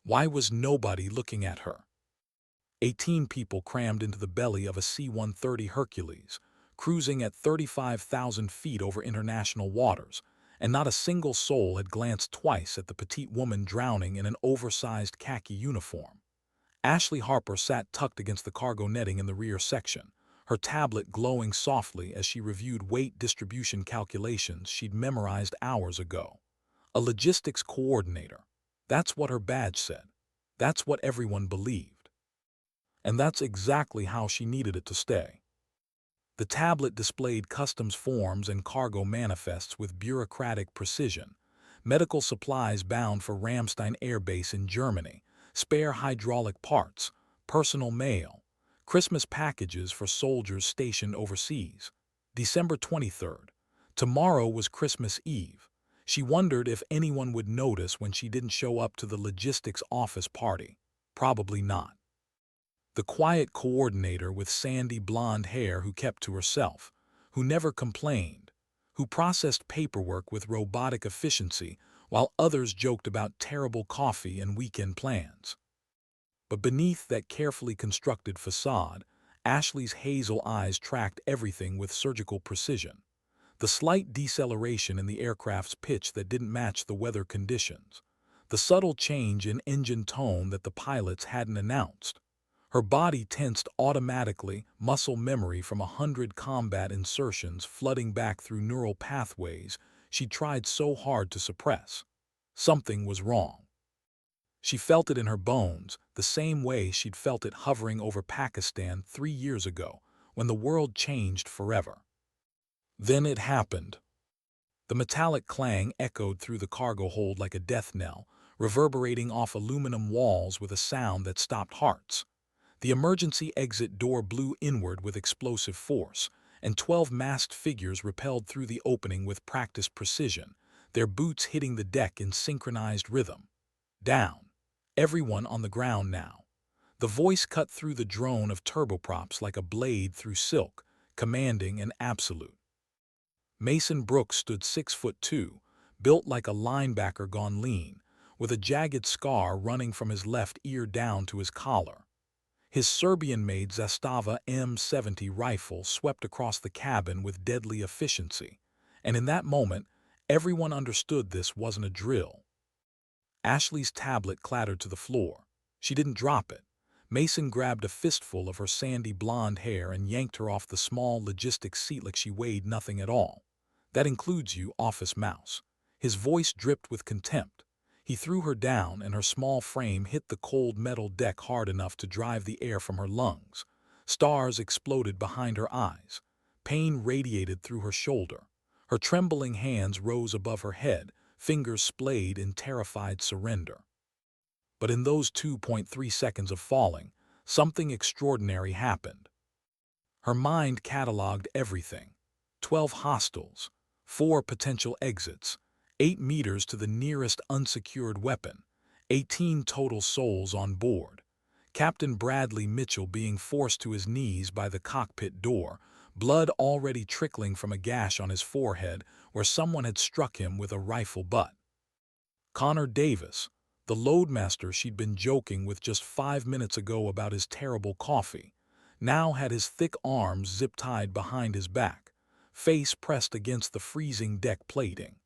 Why was nobody looking at her? 18 people crammed into the belly of a C-130 Hercules, cruising at 35,000 feet over international waters, and not a single soul had glanced twice at the petite woman drowning in an oversized khaki uniform. Ashley Harper sat tucked against the cargo netting in the rear section, her tablet glowing softly as she reviewed weight distribution calculations she'd memorized hours ago. A logistics coordinator. That's what her badge said. That's what everyone believed. And that's exactly how she needed it to stay. The tablet displayed customs forms and cargo manifests with bureaucratic precision, medical supplies bound for Ramstein Air Base in Germany, spare hydraulic parts, personal mail, Christmas packages for soldiers stationed overseas. December 23rd. Tomorrow was Christmas Eve. She wondered if anyone would notice when she didn't show up to the logistics office party. Probably not. The quiet coordinator with sandy blonde hair who kept to herself, who never complained, who processed paperwork with robotic efficiency while others joked about terrible coffee and weekend plans. But beneath that carefully constructed facade, Ashley's hazel eyes tracked everything with surgical precision. The slight deceleration in the aircraft's pitch that didn't match the weather conditions, the subtle change in engine tone that the pilots hadn't announced. Her body tensed automatically, muscle memory from 100 combat insertions flooding back through neural pathways she tried so hard to suppress. Something was wrong. She felt it in her bones, the same way she'd felt it hovering over Pakistan 3 years ago, when the world changed forever. Then it happened. The metallic clang echoed through the cargo hold like a death knell, reverberating off aluminum walls with a sound that stopped hearts. The emergency exit door blew inward with explosive force, and 12 masked figures repelled through the opening with practiced precision, their boots hitting the deck in synchronized rhythm. Down. Everyone on the ground now. The voice cut through the drone of turboprops like a blade through silk, commanding and absolute. Mason Brooks stood 6'2", built like a linebacker gone lean, with a jagged scar running from his left ear down to his collar. His Serbian-made Zastava M70 rifle swept across the cabin with deadly efficiency, and in that moment, everyone understood this wasn't a drill. Ashley's tablet clattered to the floor. She didn't drop it. Mason grabbed a fistful of her sandy blonde hair and yanked her off the small logistics seat like she weighed nothing at all. That includes you, office mouse. His voice dripped with contempt. He threw her down, and her small frame hit the cold metal deck hard enough to drive the air from her lungs. Stars exploded behind her eyes. Pain radiated through her shoulder. Her trembling hands rose above her head, fingers splayed in terrified surrender. But in those 2.3 seconds of falling, something extraordinary happened. Her mind cataloged everything. 12 hostiles, 4 potential exits, 8 meters to the nearest unsecured weapon, 18 total souls on board. Captain Bradley Mitchell being forced to his knees by the cockpit door, blood already trickling from a gash on his forehead where someone had struck him with a rifle butt. Connor Davis, the loadmaster she'd been joking with just 5 minutes ago about his terrible coffee, now had his thick arms zip-tied behind his back, face pressed against the freezing deck plating.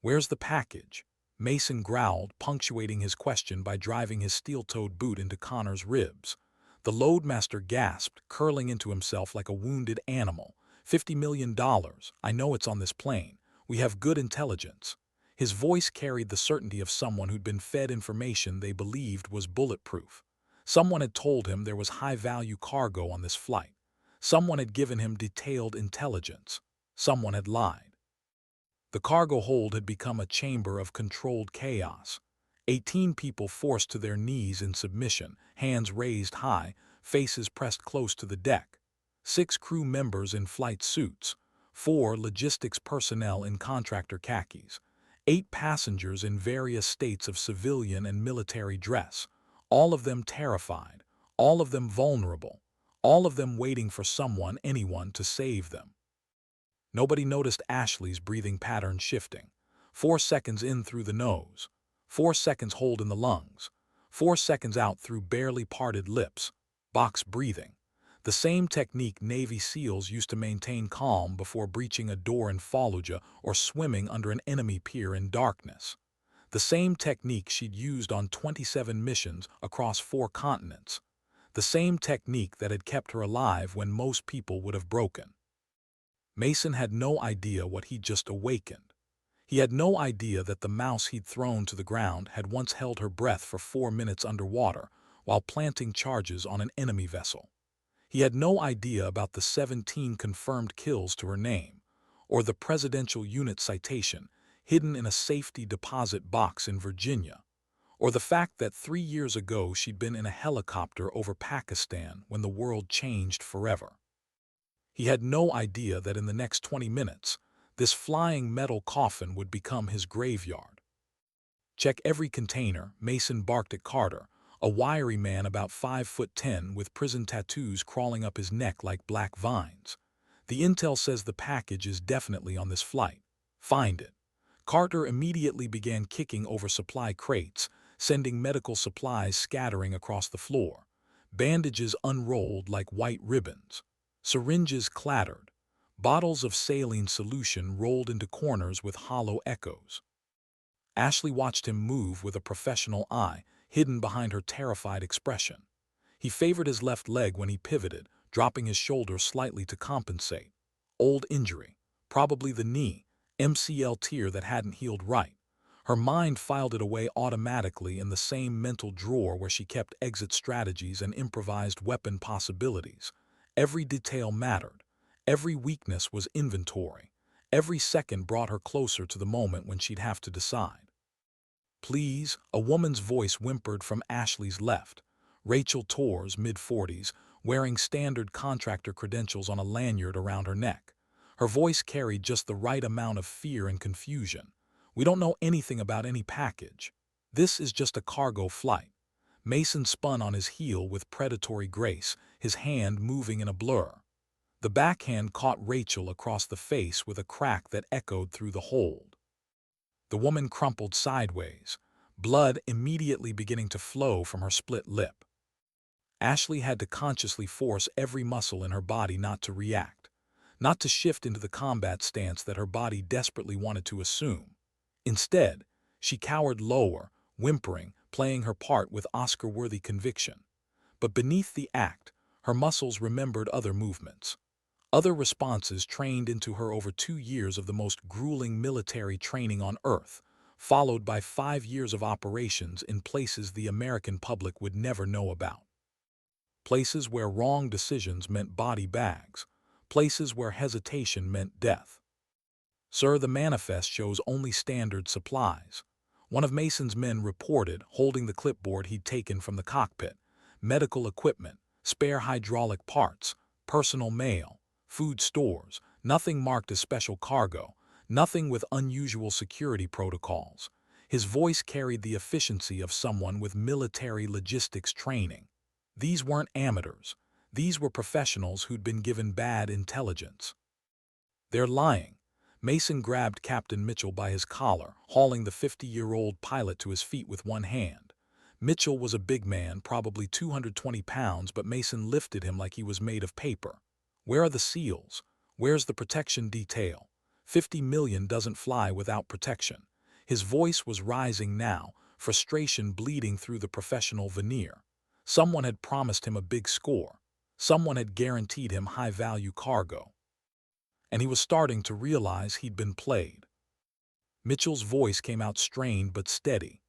"Where's the package?" Mason growled, punctuating his question by driving his steel-toed boot into Connor's ribs. The loadmaster gasped, curling into himself like a wounded animal. $50 million. I know it's on this plane. We have good intelligence. His voice carried the certainty of someone who'd been fed information they believed was bulletproof. Someone had told him there was high-value cargo on this flight. Someone had given him detailed intelligence. Someone had lied. The cargo hold had become a chamber of controlled chaos. 18 people forced to their knees in submission, hands raised high, faces pressed close to the deck. 6 crew members in flight suits, 4 logistics personnel in contractor khakis, 8 passengers in various states of civilian and military dress, all of them terrified, all of them vulnerable, all of them waiting for someone, anyone, to save them. Nobody noticed Ashley's breathing pattern shifting. 4 seconds in through the nose, 4 seconds hold in the lungs, 4 seconds out through barely parted lips, box breathing. The same technique Navy SEALs used to maintain calm before breaching a door in Fallujah or swimming under an enemy pier in darkness. The same technique she'd used on 27 missions across 4 continents. The same technique that had kept her alive when most people would have broken. Mason had no idea what he'd just awakened. He had no idea that the mouse he'd thrown to the ground had once held her breath for 4 minutes underwater while planting charges on an enemy vessel. He had no idea about the 17 confirmed kills to her name, or the presidential unit citation hidden in a safety deposit box in Virginia, or the fact that 3 years ago she'd been in a helicopter over Pakistan when the world changed forever. He had no idea that in the next 20 minutes, this flying metal coffin would become his graveyard. "Check every container," Mason barked at Carter, a wiry man about 5'10" with prison tattoos crawling up his neck like black vines. "The intel says the package is definitely on this flight. Find it." Carter immediately began kicking over supply crates, sending medical supplies scattering across the floor. Bandages unrolled like white ribbons. Syringes clattered. Bottles of saline solution rolled into corners with hollow echoes. Ashley watched him move with a professional eye, hidden behind her terrified expression. He favored his left leg when he pivoted, dropping his shoulder slightly to compensate. Old injury. Probably the knee. MCL tear that hadn't healed right. Her mind filed it away automatically in the same mental drawer where she kept exit strategies and improvised weapon possibilities. Every detail mattered. Every weakness was inventory. Every second brought her closer to the moment when she'd have to decide. "Please," a woman's voice whimpered from Ashley's left. Rachel Torres, mid-40s, wearing standard contractor credentials on a lanyard around her neck. Her voice carried just the right amount of fear and confusion. "We don't know anything about any package. This is just a cargo flight." Mason spun on his heel with predatory grace, his hand moving in a blur. The backhand caught Rachel across the face with a crack that echoed through the hold. The woman crumpled sideways, blood immediately beginning to flow from her split lip. Ashley had to consciously force every muscle in her body not to react, not to shift into the combat stance that her body desperately wanted to assume. Instead, she cowered lower, whimpering, playing her part with Oscar-worthy conviction. But beneath the act, her muscles remembered other movements. Other responses trained into her over 2 years of the most grueling military training on Earth, followed by 5 years of operations in places the American public would never know about. Places where wrong decisions meant body bags. Places where hesitation meant death. "Sir, the manifest shows only standard supplies," one of Mason's men reported, holding the clipboard he'd taken from the cockpit. "Medical equipment, spare hydraulic parts, personal mail, food stores, nothing marked as special cargo, nothing with unusual security protocols." His voice carried the efficiency of someone with military logistics training. These weren't amateurs. These were professionals who'd been given bad intelligence. "They're lying." Mason grabbed Captain Mitchell by his collar, hauling the 50-year-old pilot to his feet with one hand. Mitchell was a big man, probably 220 pounds, but Mason lifted him like he was made of paper. "Where are the SEALs? Where's the protection detail? 50 million doesn't fly without protection." His voice was rising now, frustration bleeding through the professional veneer. Someone had promised him a big score. Someone had guaranteed him high-value cargo. And he was starting to realize he'd been played. Mitchell's voice came out strained but steady.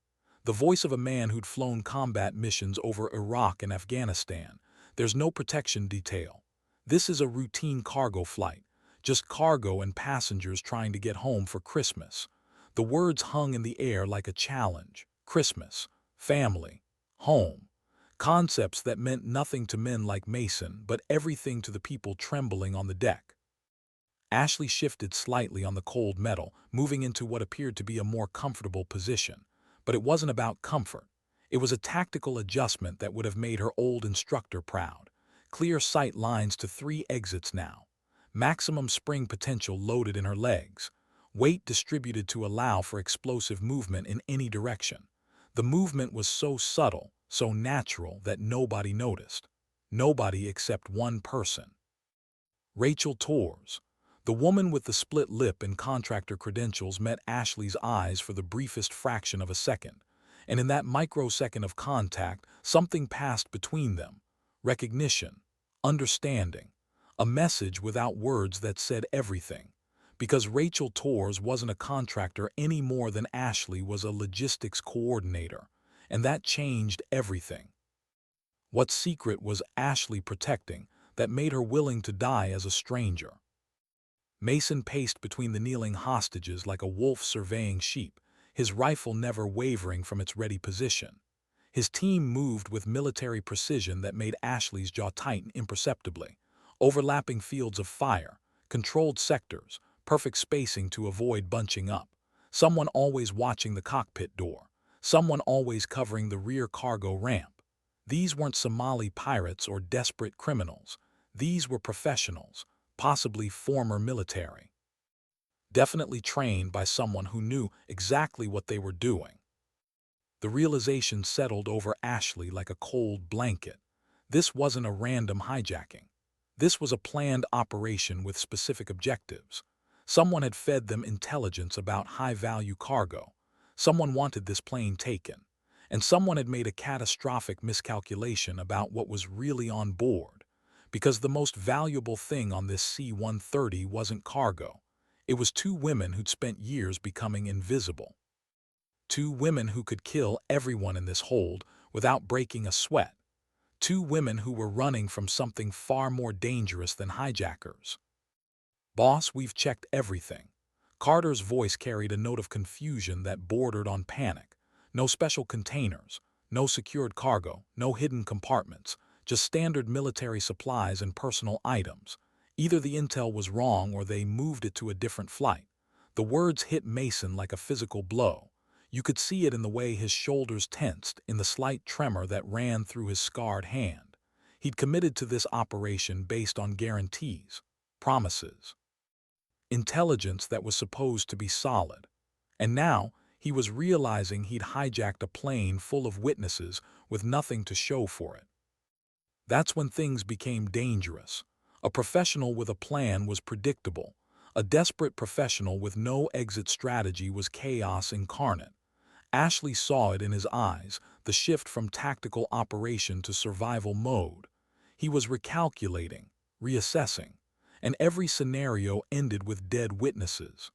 The voice of a man who'd flown combat missions over Iraq and Afghanistan. "There's no protection detail. This is a routine cargo flight. Just cargo and passengers trying to get home for Christmas." The words hung in the air like a challenge. Christmas, family, home. Concepts that meant nothing to men like Mason, but everything to the people trembling on the deck. Ashley shifted slightly on the cold metal, moving into what appeared to be a more comfortable position. But it wasn't about comfort. It was a tactical adjustment that would have made her old instructor proud. Clear sight lines to 3 exits now. Maximum spring potential loaded in her legs. Weight distributed to allow for explosive movement in any direction. The movement was so subtle, so natural that nobody noticed. Nobody except one person. Rachel Torres, the woman with the split lip and contractor credentials, met Ashley's eyes for the briefest fraction of a second, and in that microsecond of contact, something passed between them. Recognition, understanding, a message without words that said everything. Because Rachel Torres wasn't a contractor any more than Ashley was a logistics coordinator, and that changed everything. What secret was Ashley protecting that made her willing to die as a stranger? Mason paced between the kneeling hostages like a wolf surveying sheep, his rifle never wavering from its ready position. His team moved with military precision that made Ashley's jaw tighten imperceptibly. Overlapping fields of fire, controlled sectors, perfect spacing to avoid bunching up. Someone always watching the cockpit door. Someone always covering the rear cargo ramp. These weren't Somali pirates or desperate criminals. These were professionals, possibly former military. Definitely trained by someone who knew exactly what they were doing. The realization settled over Ashley like a cold blanket. This wasn't a random hijacking. This was a planned operation with specific objectives. Someone had fed them intelligence about high-value cargo. Someone wanted this plane taken. And someone had made a catastrophic miscalculation about what was really on board. Because the most valuable thing on this C-130 wasn't cargo. It was two women who'd spent years becoming invisible. Two women who could kill everyone in this hold without breaking a sweat. Two women who were running from something far more dangerous than hijackers. "Boss, we've checked everything." Carter's voice carried a note of confusion that bordered on panic. No special containers, no secured cargo, no hidden compartments, just standard military supplies and personal items. Either the intel was wrong or they moved it to a different flight. The words hit Mason like a physical blow. You could see it in the way his shoulders tensed, in the slight tremor that ran through his scarred hand. He'd committed to this operation based on guarantees, promises, intelligence that was supposed to be solid. And now, he was realizing he'd hijacked a plane full of witnesses with nothing to show for it. That's when things became dangerous. A professional with a plan was predictable. A desperate professional with no exit strategy was chaos incarnate. Ashley saw it in his eyes, the shift from tactical operation to survival mode. He was recalculating, reassessing, and every scenario ended with dead witnesses.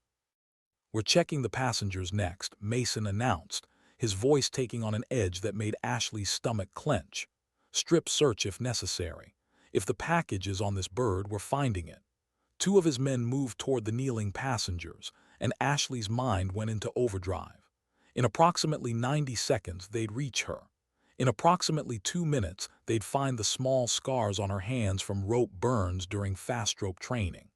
"We're checking the passengers next," Mason announced, his voice taking on an edge that made Ashley's stomach clench. "Strip search if necessary. If the package is on this bird, we're finding it." Two of his men moved toward the kneeling passengers, and Ashley's mind went into overdrive. In approximately 90 seconds, they'd reach her. In approximately 2 minutes, they'd find the small scars on her hands from rope burns during fast-rope training.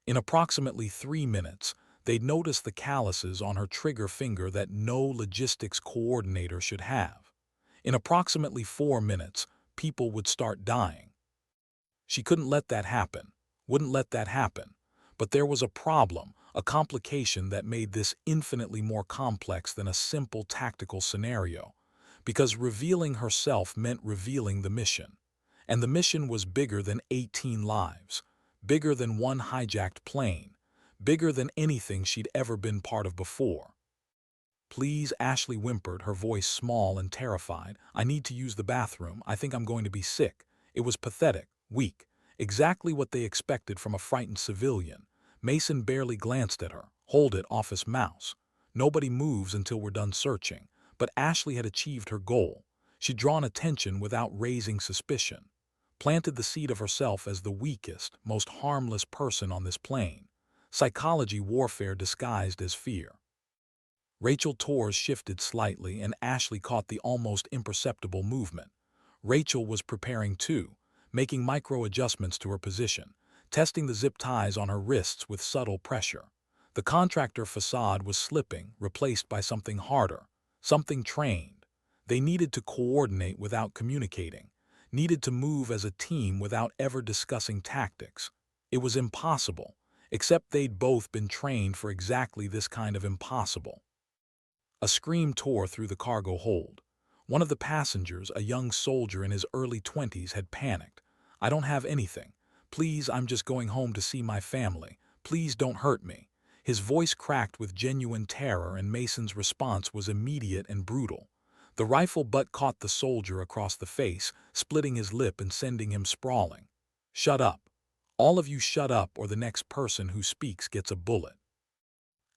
In approximately 3 minutes, they'd notice the calluses on her trigger finger that no logistics coordinator should have. In approximately 4 minutes, people would start dying. She couldn't let that happen, wouldn't let that happen. But there was a problem, a complication that made this infinitely more complex than a simple tactical scenario. Because revealing herself meant revealing the mission. And the mission was bigger than 18 lives, bigger than one hijacked plane, bigger than anything she'd ever been part of before. "Please," Ashley whimpered, her voice small and terrified. "I need to use the bathroom. I think I'm going to be sick." It was pathetic, weak, exactly what they expected from a frightened civilian. Mason barely glanced at her. "Hold it, office mouse. Nobody moves until we're done searching." But Ashley had achieved her goal. She'd drawn attention without raising suspicion. Planted the seed of herself as the weakest, most harmless person on this plane. Psychology warfare disguised as fear. Rachel Torres shifted slightly, and Ashley caught the almost imperceptible movement. Rachel was preparing too, making micro-adjustments to her position, testing the zip ties on her wrists with subtle pressure. The contractor facade was slipping, replaced by something harder, something trained. They needed to coordinate without communicating, needed to move as a team without ever discussing tactics. It was impossible, except they'd both been trained for exactly this kind of impossible. A scream tore through the cargo hold. One of the passengers, a young soldier in his early 20s, had panicked. "I don't have anything. Please, I'm just going home to see my family. Please don't hurt me." His voice cracked with genuine terror, and Mason's response was immediate and brutal. The rifle butt caught the soldier across the face, splitting his lip and sending him sprawling. "Shut up. All of you shut up, or the next person who speaks gets a bullet."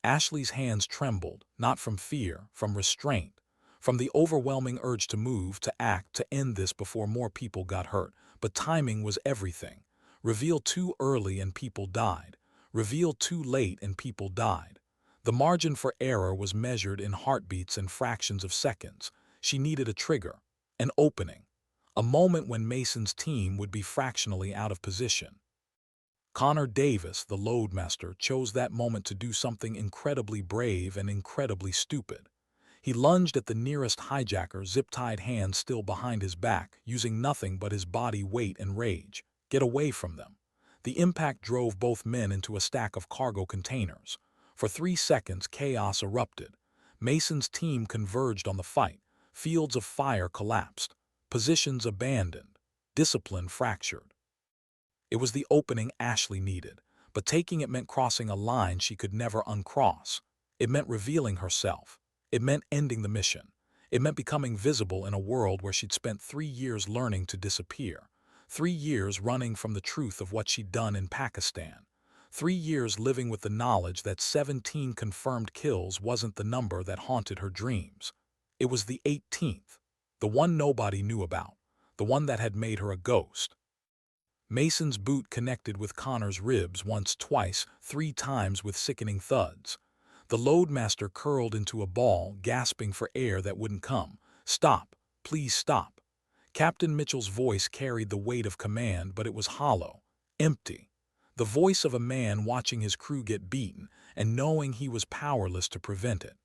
Ashley's hands trembled, not from fear, from restraint, from the overwhelming urge to move, to act, to end this before more people got hurt. But timing was everything. Reveal too early and people died. Reveal too late and people died. The margin for error was measured in heartbeats and fractions of seconds. She needed a trigger, an opening, a moment when Mason's team would be fractionally out of position. Connor Davis, the loadmaster, chose that moment to do something incredibly brave and incredibly stupid. He lunged at the nearest hijacker, zip-tied hands still behind his back, using nothing but his body weight and rage. Get away from them. The impact drove both men into a stack of cargo containers. For 3 seconds, chaos erupted. Mason's team converged on the fight. Fields of fire collapsed. Positions abandoned. Discipline fractured. It was the opening Ashley needed, but taking it meant crossing a line she could never uncross. It meant revealing herself. It meant ending the mission. It meant becoming visible in a world where she'd spent 3 years learning to disappear. 3 years running from the truth of what she'd done in Pakistan. 3 years living with the knowledge that 17 confirmed kills wasn't the number that haunted her dreams. It was the 18th, the one nobody knew about, the one that had made her a ghost. Mason's boot connected with Connor's ribs once, twice, 3 times with sickening thuds. The loadmaster curled into a ball, gasping for air that wouldn't come. "Stop. Please stop." Captain Mitchell's voice carried the weight of command, but it was hollow, empty. The voice of a man watching his crew get beaten and knowing he was powerless to prevent it.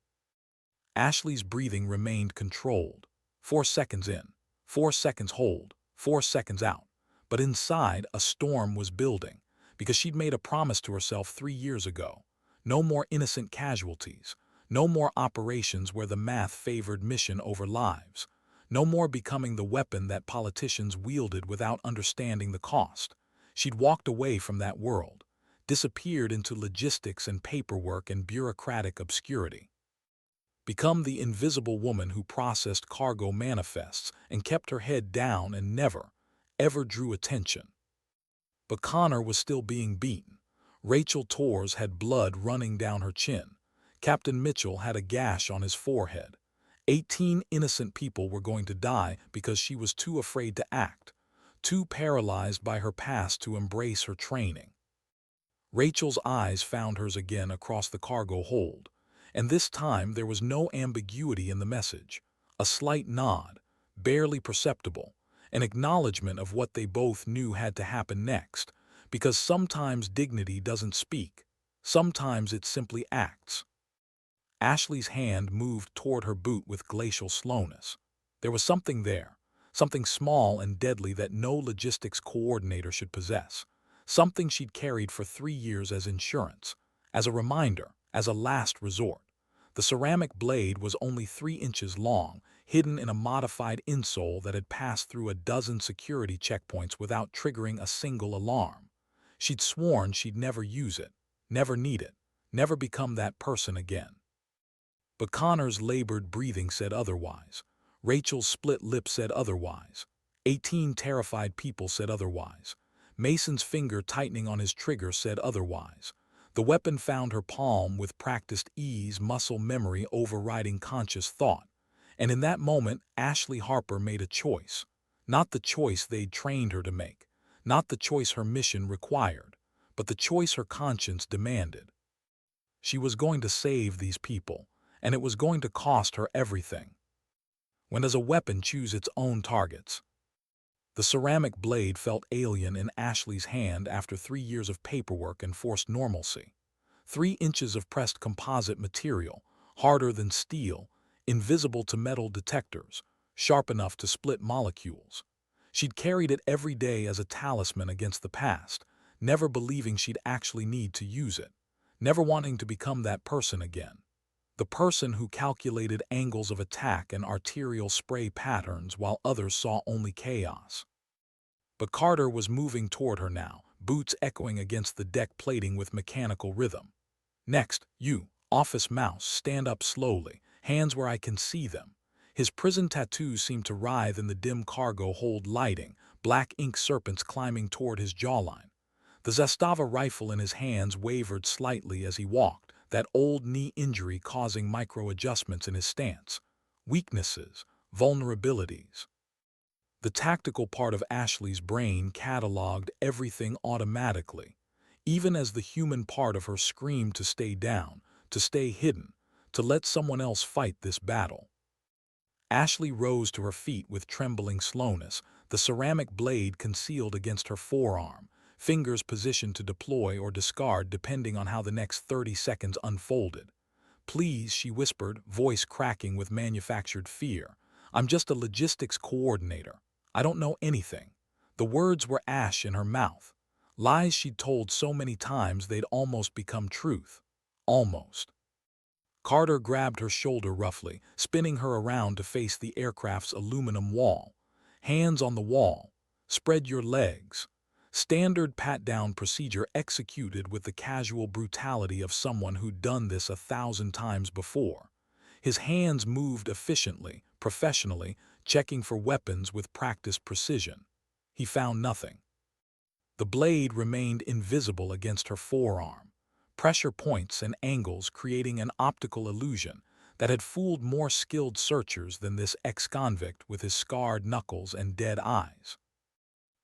Ashley's breathing remained controlled. 4 seconds in, 4 seconds hold, 4 seconds out. But inside, a storm was building, because she'd made a promise to herself 3 years ago. No more innocent casualties. No more operations where the math favored mission over lives. No more becoming the weapon that politicians wielded without understanding the cost. She'd walked away from that world, disappeared into logistics and paperwork and bureaucratic obscurity. Become the invisible woman who processed cargo manifests and kept her head down and never, ever drew attention. But Connor was still being beaten. Rachel Torres had blood running down her chin. Captain Mitchell had a gash on his forehead. 18 innocent people were going to die because she was too afraid to act, too paralyzed by her past to embrace her training. Rachel's eyes found hers again across the cargo hold, and this time there was no ambiguity in the message. A slight nod, barely perceptible, an acknowledgement of what they both knew had to happen next, because sometimes dignity doesn't speak, sometimes it simply acts. Ashley's hand moved toward her boot with glacial slowness. There was something there, something small and deadly that no logistics coordinator should possess, something she'd carried for 3 years as insurance, as a reminder, as a last resort. The ceramic blade was only 3 inches long, hidden in a modified insole that had passed through a dozen security checkpoints without triggering a single alarm. She'd sworn she'd never use it, never need it, never become that person again. But Connor's labored breathing said otherwise. Rachel's split lip said otherwise. 18 terrified people said otherwise. Mason's finger tightening on his trigger said otherwise. The weapon found her palm with practiced ease, muscle memory overriding conscious thought. And in that moment, Ashley Harper made a choice. Not the choice they'd trained her to make. Not the choice her mission required. But the choice her conscience demanded. She was going to save these people, and it was going to cost her everything. When does a weapon choose its own targets? The ceramic blade felt alien in Ashley's hand after 3 years of paperwork and forced normalcy. 3 inches of pressed composite material, harder than steel, invisible to metal detectors, sharp enough to split molecules. She'd carried it every day as a talisman against the past, never believing she'd actually need to use it, never wanting to become that person again. The person who calculated angles of attack and arterial spray patterns while others saw only chaos. But Carter was moving toward her now, boots echoing against the deck plating with mechanical rhythm. Next, you, office mouse, stand up slowly, hands where I can see them. His prison tattoos seemed to writhe in the dim cargo hold lighting, black ink serpents climbing toward his jawline. The Zastava rifle in his hands wavered slightly as he walked, that old knee injury causing micro-adjustments in his stance. Weaknesses, vulnerabilities. The tactical part of Ashley's brain cataloged everything automatically, even as the human part of her screamed to stay down, to stay hidden, to let someone else fight this battle. Ashley rose to her feet with trembling slowness, the ceramic blade concealed against her forearm, fingers positioned to deploy or discard depending on how the next 30 seconds unfolded. "Please," she whispered, voice cracking with manufactured fear. "I'm just a logistics coordinator. I don't know anything." The words were ash in her mouth. Lies she'd told so many times they'd almost become truth. Almost. Carter grabbed her shoulder roughly, spinning her around to face the aircraft's aluminum wall. "Hands on the wall. Spread your legs." Standard pat-down procedure executed with the casual brutality of someone who'd done this 1,000 times before. His hands moved efficiently, professionally, checking for weapons with practiced precision. He found nothing. The blade remained invisible against her forearm, pressure points and angles creating an optical illusion that had fooled more skilled searchers than this ex-convict with his scarred knuckles and dead eyes.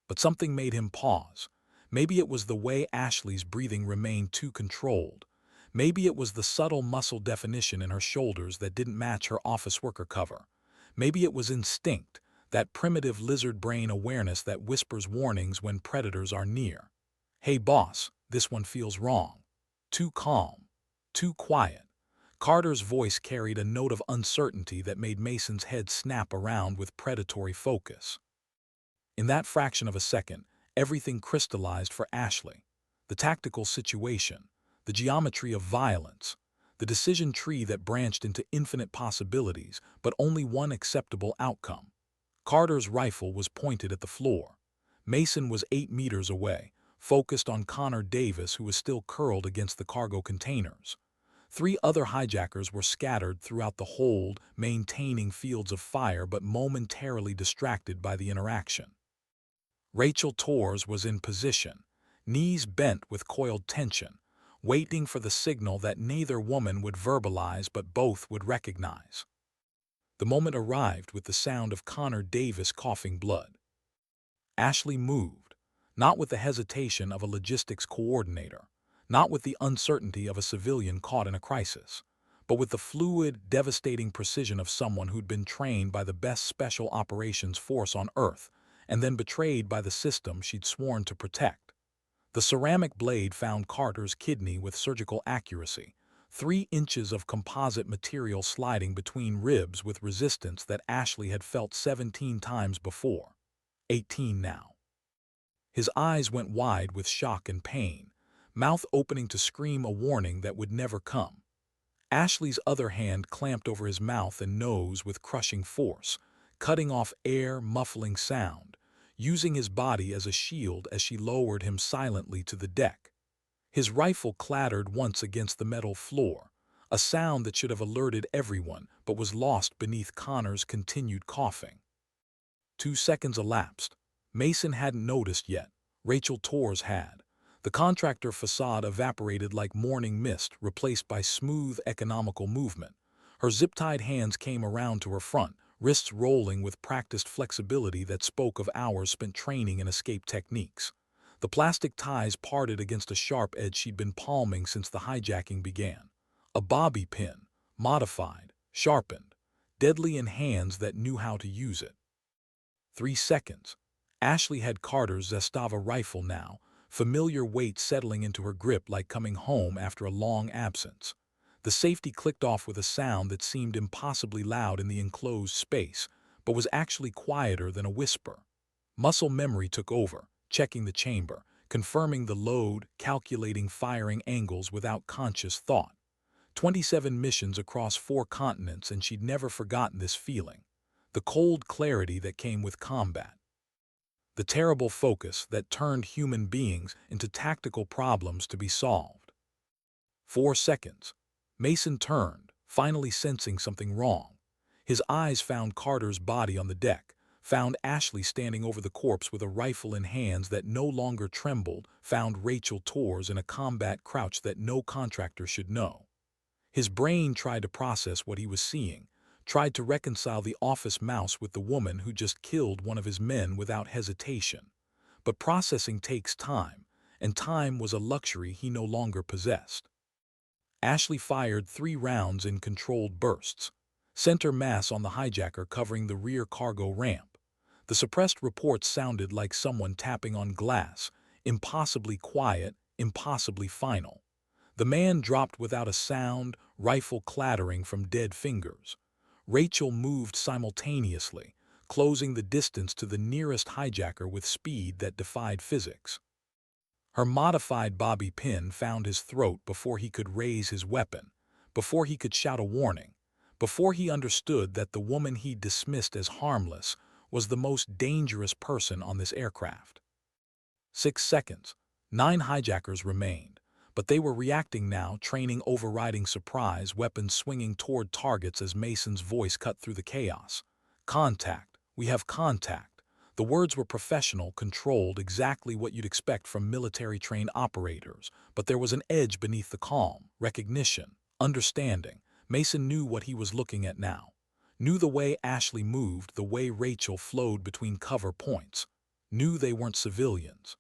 But something made him pause. Maybe it was the way Ashley's breathing remained too controlled. Maybe it was the subtle muscle definition in her shoulders that didn't match her office worker cover. Maybe it was instinct, that primitive lizard brain awareness that whispers warnings when predators are near. "Hey boss, this one feels wrong." Too calm. Too quiet. Carter's voice carried a note of uncertainty that made Mason's head snap around with predatory focus. In that fraction of a second, everything crystallized for Ashley. The tactical situation, the geometry of violence, the decision tree that branched into infinite possibilities, but only one acceptable outcome. Carter's rifle was pointed at the floor. Mason was 8 meters away, focused on Connor Davis, who was still curled against the cargo containers. 3 other hijackers were scattered throughout the hold, maintaining fields of fire but momentarily distracted by the interaction. Rachel Torres was in position, knees bent with coiled tension, waiting for the signal that neither woman would verbalize but both would recognize. The moment arrived with the sound of Connor Davis coughing blood. Ashley moved, not with the hesitation of a logistics coordinator, not with the uncertainty of a civilian caught in a crisis, but with the fluid, devastating precision of someone who'd been trained by the best special operations force on Earth and then betrayed by the system she'd sworn to protect. The ceramic blade found Carter's kidney with surgical accuracy, 3 inches of composite material sliding between ribs with resistance that Ashley had felt 17 times before. 18 now. His eyes went wide with shock and pain, mouth opening to scream a warning that would never come. Ashley's other hand clamped over his mouth and nose with crushing force, cutting off air, muffling sound, using his body as a shield as she lowered him silently to the deck. His rifle clattered once against the metal floor, a sound that should have alerted everyone but was lost beneath Connor's continued coughing. 2 seconds elapsed. Mason hadn't noticed yet. Rachel Torres had. The contractor facade evaporated like morning mist, replaced by smooth, economical movement. Her zip-tied hands came around to her front, wrists rolling with practiced flexibility that spoke of hours spent training in escape techniques. The plastic ties parted against a sharp edge she'd been palming since the hijacking began. A bobby pin, modified, sharpened, deadly in hands that knew how to use it. 3 seconds. Ashley had Carter's Zastava rifle now, familiar weight settling into her grip like coming home after a long absence. The safety clicked off with a sound that seemed impossibly loud in the enclosed space, but was actually quieter than a whisper. Muscle memory took over, checking the chamber, confirming the load, calculating firing angles without conscious thought. 27 missions across 4 continents, and she'd never forgotten this feeling. The cold clarity that came with combat. The terrible focus that turned human beings into tactical problems to be solved. 4 seconds. Mason turned, finally sensing something wrong. His eyes found Carter's body on the deck, found Ashley standing over the corpse with a rifle in hands that no longer trembled, found Rachel Torres in a combat crouch that no contractor should know. His brain tried to process what he was seeing, tried to reconcile the office mouse with the woman who just killed one of his men without hesitation. But processing takes time, and time was a luxury he no longer possessed. Ashley fired 3 rounds in controlled bursts. Center mass on the hijacker covering the rear cargo ramp. The suppressed reports sounded like someone tapping on glass, impossibly quiet, impossibly final. The man dropped without a sound, rifle clattering from dead fingers. Rachel moved simultaneously, closing the distance to the nearest hijacker with speed that defied physics. Her modified bobby pin found his throat before he could raise his weapon, before he could shout a warning, before he understood that the woman he dismissed as harmless was the most dangerous person on this aircraft. 6 seconds. 9 hijackers remained, but they were reacting now, training overriding surprise, weapons swinging toward targets as Mason's voice cut through the chaos. Contact. We have contact. The words were professional, controlled, exactly what you'd expect from military-trained operators, but there was an edge beneath the calm, recognition, understanding. Mason knew what he was looking at now. Knew the way Ashley moved, the way Rachel flowed between cover points. Knew they weren't civilians.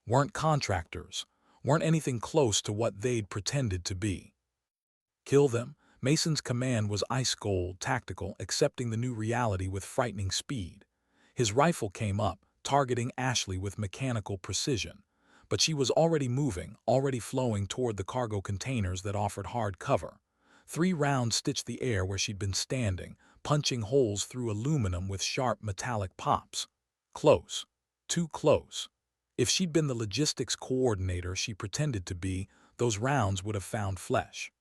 Weren't contractors. Weren't anything close to what they'd pretended to be. Kill them? Mason's command was ice-cold, tactical, accepting the new reality with frightening speed. His rifle came up, targeting Ashley with mechanical precision. But she was already moving, already flowing toward the cargo containers that offered hard cover. 3 rounds stitched the air where she'd been standing, punching holes through aluminum with sharp metallic pops. Close. Too close. If she'd been the logistics coordinator she pretended to be, those rounds would have found flesh.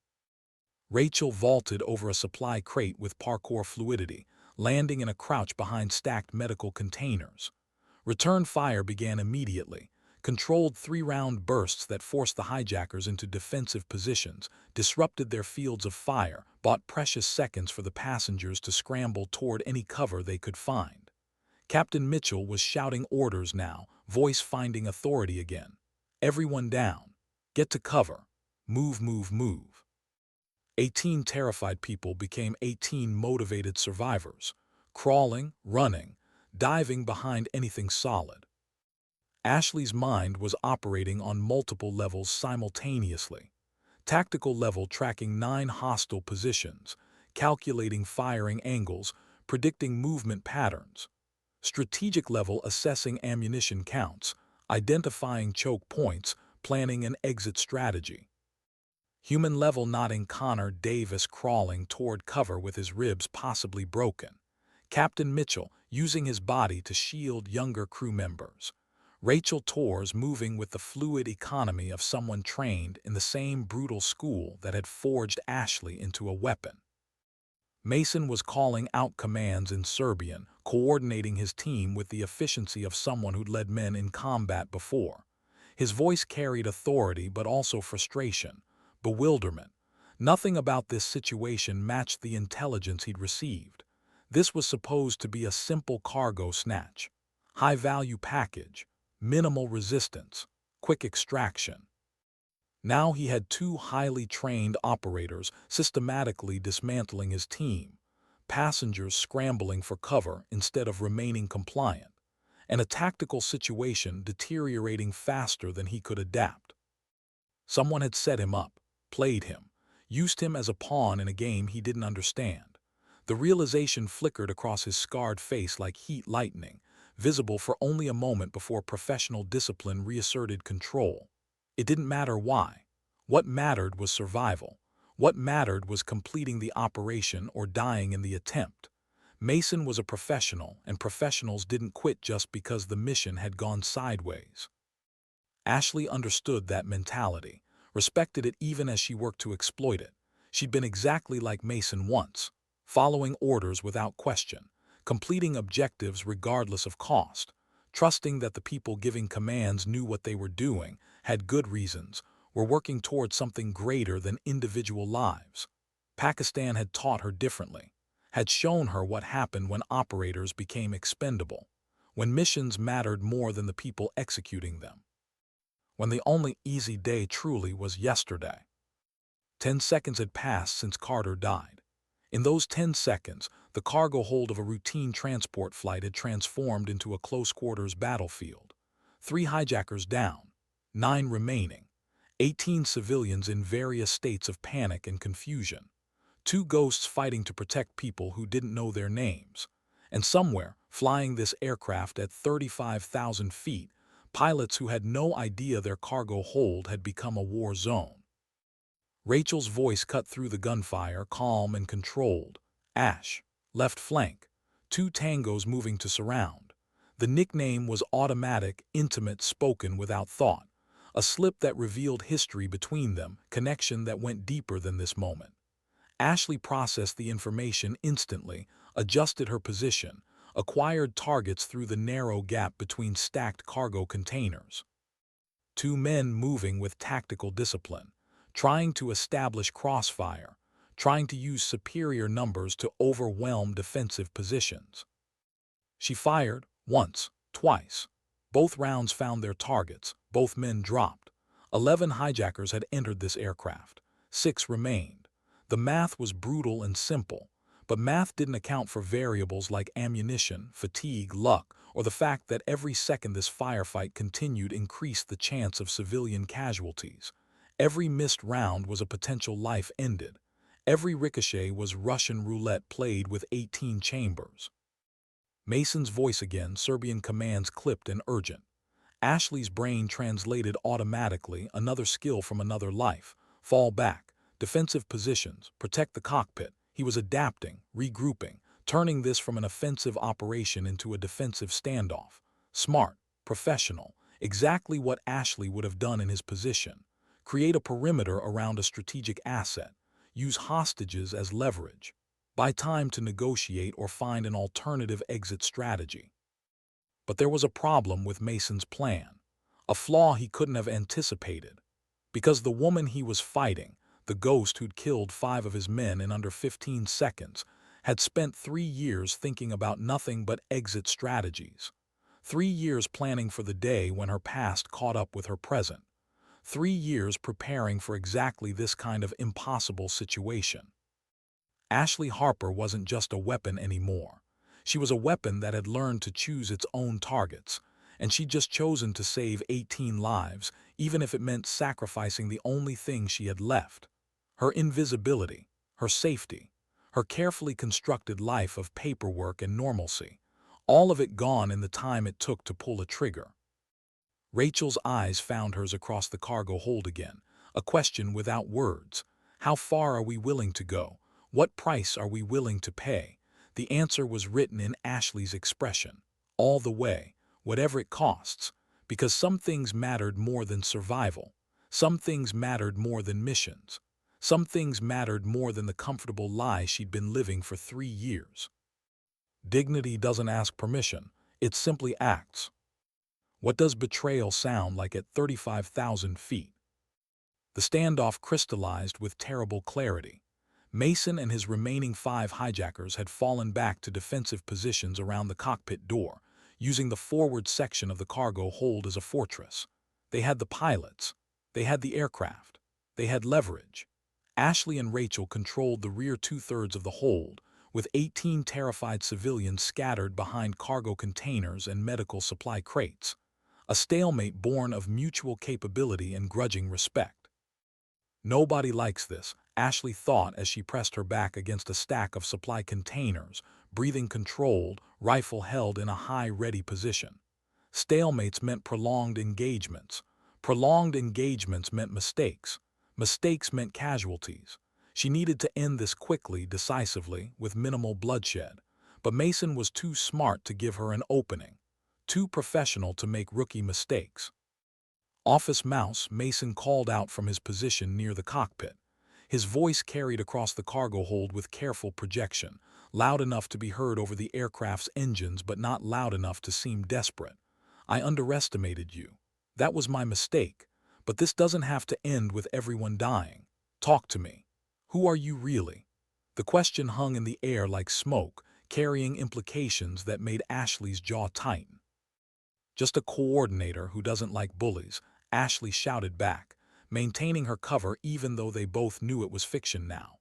Rachel vaulted over a supply crate with parkour fluidity, landing in a crouch behind stacked medical containers. Return fire began immediately, controlled 3-round bursts that forced the hijackers into defensive positions, disrupted their fields of fire, bought precious seconds for the passengers to scramble toward any cover they could find. Captain Mitchell was shouting orders now, voice finding authority again. Everyone down. Get to cover. Move, move, move. 18 terrified people became 18 motivated survivors, crawling, running, diving behind anything solid. Ashley's mind was operating on multiple levels simultaneously. Tactical level tracking 9 hostile positions, calculating firing angles, predicting movement patterns. Strategic level assessing ammunition counts, identifying choke points, planning an exit strategy. Human level nodding Connor Davis crawling toward cover with his ribs possibly broken. Captain Mitchell using his body to shield younger crew members. Rachel Torres moving with the fluid economy of someone trained in the same brutal school that had forged Ashley into a weapon. Mason was calling out commands in Serbian, coordinating his team with the efficiency of someone who'd led men in combat before. His voice carried authority but also frustration. Bewilderment. Nothing about this situation matched the intelligence he'd received. This was supposed to be a simple cargo snatch. High-value package. Minimal resistance. Quick extraction. Now he had 2 highly trained operators systematically dismantling his team. Passengers scrambling for cover instead of remaining compliant. And a tactical situation deteriorating faster than he could adapt. Someone had set him up. Played him, used him as a pawn in a game he didn't understand. The realization flickered across his scarred face like heat lightning, visible for only a moment before professional discipline reasserted control. It didn't matter why. What mattered was survival. What mattered was completing the operation or dying in the attempt. Mason was a professional, and professionals didn't quit just because the mission had gone sideways. Ashley understood that mentality. Respected it even as she worked to exploit it. She'd been exactly like Mason once, following orders without question, completing objectives regardless of cost, trusting that the people giving commands knew what they were doing, had good reasons, were working towards something greater than individual lives. Pakistan had taught her differently, had shown her what happened when operators became expendable, when missions mattered more than the people executing them, when the only easy day truly was yesterday. 10 seconds had passed since Carter died. In those 10 seconds, the cargo hold of a routine transport flight had transformed into a close-quarters battlefield. 3 hijackers down, 9 remaining, 18 civilians in various states of panic and confusion, 2 ghosts fighting to protect people who didn't know their names. And somewhere, flying this aircraft at 35,000 feet, pilots who had no idea their cargo hold had become a war zone. Rachel's voice cut through the gunfire, calm and controlled. Ash, left flank. 2 tangos moving to surround. The nickname was automatic, intimate, spoken without thought. A slip that revealed history between them, connection that went deeper than this moment. Ashley processed the information instantly, adjusted her position, acquired targets through the narrow gap between stacked cargo containers. 2 men moving with tactical discipline, trying to establish crossfire, trying to use superior numbers to overwhelm defensive positions. She fired once, twice. Both rounds found their targets, both men dropped. 11 hijackers had entered this aircraft. 6 remained. The math was brutal and simple, but math didn't account for variables like ammunition, fatigue, luck, or the fact that every second this firefight continued increased the chance of civilian casualties. Every missed round was a potential life ended. Every ricochet was Russian roulette played with 18 chambers. Mason's voice again, Serbian commands clipped and urgent. Ashley's brain translated automatically, another skill from another life. Fall back, defensive positions, protect the cockpit. He was adapting, regrouping, turning this from an offensive operation into a defensive standoff. Smart, professional, exactly what Ashley would have done in his position. Create a perimeter around a strategic asset. Use hostages as leverage. Buy time to negotiate or find an alternative exit strategy. But there was a problem with Mason's plan, a flaw he couldn't have anticipated. Because the woman he was fighting, the ghost who'd killed 5 of his men in under 15 seconds, had spent 3 years thinking about nothing but exit strategies. 3 years planning for the day when her past caught up with her present. 3 years preparing for exactly this kind of impossible situation. Ashley Harper wasn't just a weapon anymore. She was a weapon that had learned to choose its own targets, and she'd just chosen to save 18 lives, even if it meant sacrificing the only thing she had left. Her invisibility, her safety, her carefully constructed life of paperwork and normalcy, all of it gone in the time it took to pull a trigger. Rachel's eyes found hers across the cargo hold again, a question without words. How far are we willing to go? What price are we willing to pay? The answer was written in Ashley's expression. All the way, whatever it costs, because some things mattered more than survival. Some things mattered more than missions. Some things mattered more than the comfortable lie she'd been living for 3 years. Dignity doesn't ask permission, it simply acts. What does betrayal sound like at 35,000 feet? The standoff crystallized with terrible clarity. Mason and his remaining 5 hijackers had fallen back to defensive positions around the cockpit door, using the forward section of the cargo hold as a fortress. They had the pilots. They had the aircraft. They had leverage. Ashley and Rachel controlled the rear 2/3 of the hold, with 18 terrified civilians scattered behind cargo containers and medical supply crates. A stalemate born of mutual capability and grudging respect. Nobody likes this, Ashley thought as she pressed her back against a stack of supply containers, breathing controlled, rifle held in a high ready position. Stalemates meant prolonged engagements. Prolonged engagements meant mistakes. Mistakes meant casualties. She needed to end this quickly, decisively, with minimal bloodshed. But Mason was too smart to give her an opening. Too professional to make rookie mistakes. Office mouse, Mason called out from his position near the cockpit. His voice carried across the cargo hold with careful projection, loud enough to be heard over the aircraft's engines but not loud enough to seem desperate. I underestimated you. That was my mistake. But this doesn't have to end with everyone dying. Talk to me. Who are you really? The question hung in the air like smoke, carrying implications that made Ashley's jaw tighten. Just a coordinator who doesn't like bullies, Ashley shouted back, maintaining her cover even though they both knew it was fiction now.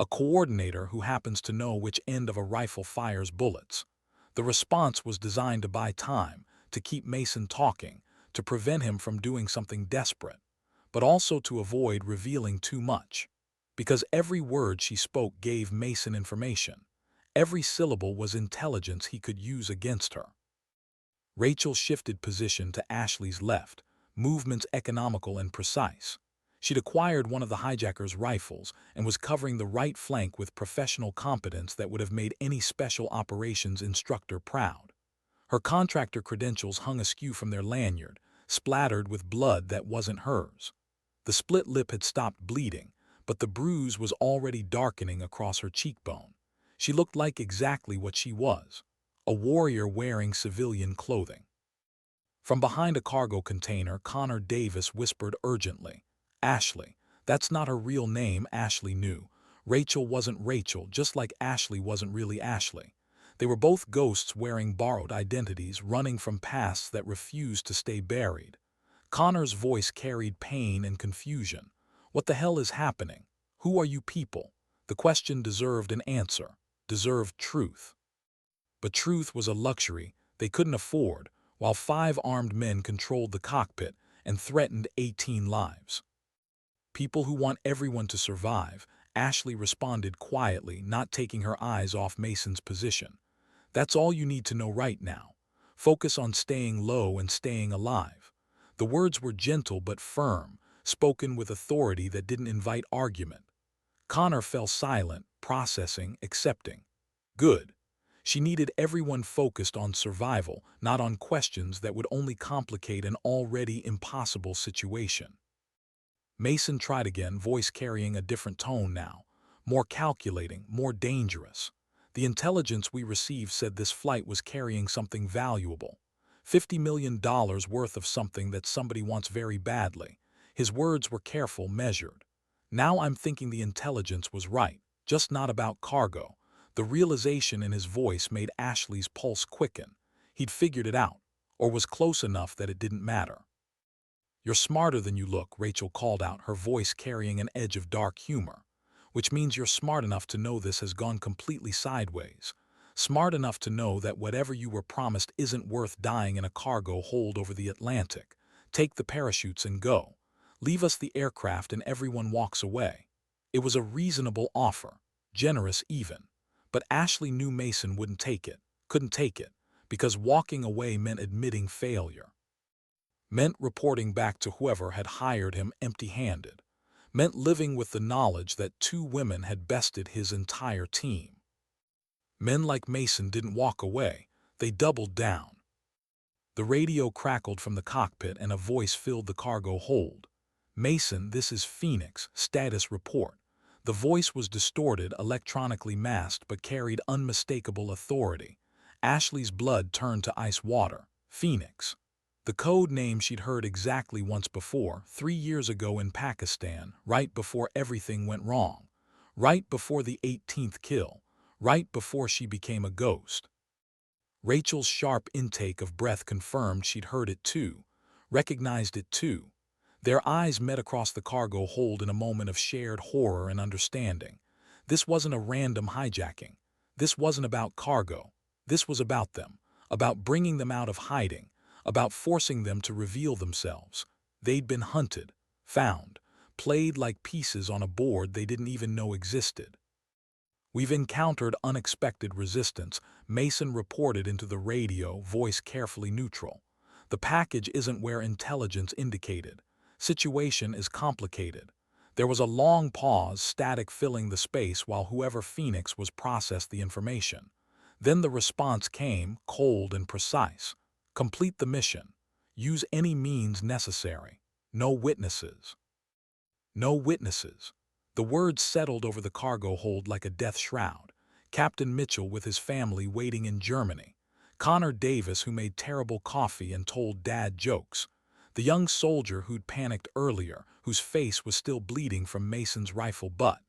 A coordinator who happens to know which end of a rifle fires bullets. The response was designed to buy time, to keep Mason talking, to prevent him from doing something desperate, but also to avoid revealing too much. Because every word she spoke gave Mason information. Every syllable was intelligence he could use against her. Rachel shifted position to Ashley's left, movements economical and precise. She'd acquired one of the hijackers' rifles and was covering the right flank with professional competence that would have made any special operations instructor proud. Her contractor credentials hung askew from their lanyard, splattered with blood that wasn't hers. The split lip had stopped bleeding, but the bruise was already darkening across her cheekbone. She looked like exactly what she was, a warrior wearing civilian clothing. From behind a cargo container, Connor Davis whispered urgently, "Ashley, that's not her real name." Ashley knew. Rachel wasn't Rachel, just like Ashley wasn't really Ashley. They were both ghosts wearing borrowed identities, running from pasts that refused to stay buried. Connor's voice carried pain and confusion. What the hell is happening? Who are you people? The question deserved an answer, deserved truth. But truth was a luxury they couldn't afford, while 5 armed men controlled the cockpit and threatened 18 lives. People who want everyone to survive, Ashley responded quietly, not taking her eyes off Mason's position. That's all you need to know right now. Focus on staying low and staying alive. The words were gentle but firm, spoken with authority that didn't invite argument. Connor fell silent, processing, accepting. Good. She needed everyone focused on survival, not on questions that would only complicate an already impossible situation. Mason tried again, voice carrying a different tone now, more calculating, more dangerous. The intelligence we received said this flight was carrying something valuable. $50 million worth of something that somebody wants very badly. His words were careful, measured. Now I'm thinking the intelligence was right, just not about cargo. The realization in his voice made Ashley's pulse quicken. He'd figured it out, or was close enough that it didn't matter. "You're smarter than you look," Rachel called out, her voice carrying an edge of dark humor. "Which means you're smart enough to know this has gone completely sideways. Smart enough to know that whatever you were promised isn't worth dying in a cargo hold over the Atlantic. Take the parachutes and go. Leave us the aircraft and everyone walks away." It was a reasonable offer, generous even. But Ashley knew Mason wouldn't take it, couldn't take it, because walking away meant admitting failure. Meant reporting back to whoever had hired him empty-handed. Meant living with the knowledge that 2 women had bested his entire team. Men like Mason didn't walk away, they doubled down. The radio crackled from the cockpit and a voice filled the cargo hold. "Mason, this is Phoenix, status report." The voice was distorted, electronically masked, but carried unmistakable authority. Ashley's blood turned to ice water. Phoenix. The code name she'd heard exactly once before, 3 years ago in Pakistan, right before everything went wrong. Right before the 18th kill. Right before she became a ghost. Rachel's sharp intake of breath confirmed she'd heard it too, recognized it too. Their eyes met across the cargo hold in a moment of shared horror and understanding. This wasn't a random hijacking. This wasn't about cargo. This was about them, about bringing them out of hiding, about forcing them to reveal themselves. They'd been hunted, found, played like pieces on a board they didn't even know existed. "We've encountered unexpected resistance," Mason reported into the radio, voice carefully neutral. "The package isn't where intelligence indicated. Situation is complicated." There was a long pause, static filling the space while whoever Phoenix was processed the information. Then the response came, cold and precise. "Complete the mission. Use any means necessary. No witnesses." No witnesses. The words settled over the cargo hold like a death shroud. Captain Mitchell with his family waiting in Germany. Connor Davis who made terrible coffee and told dad jokes. The young soldier who'd panicked earlier, whose face was still bleeding from Mason's rifle butt.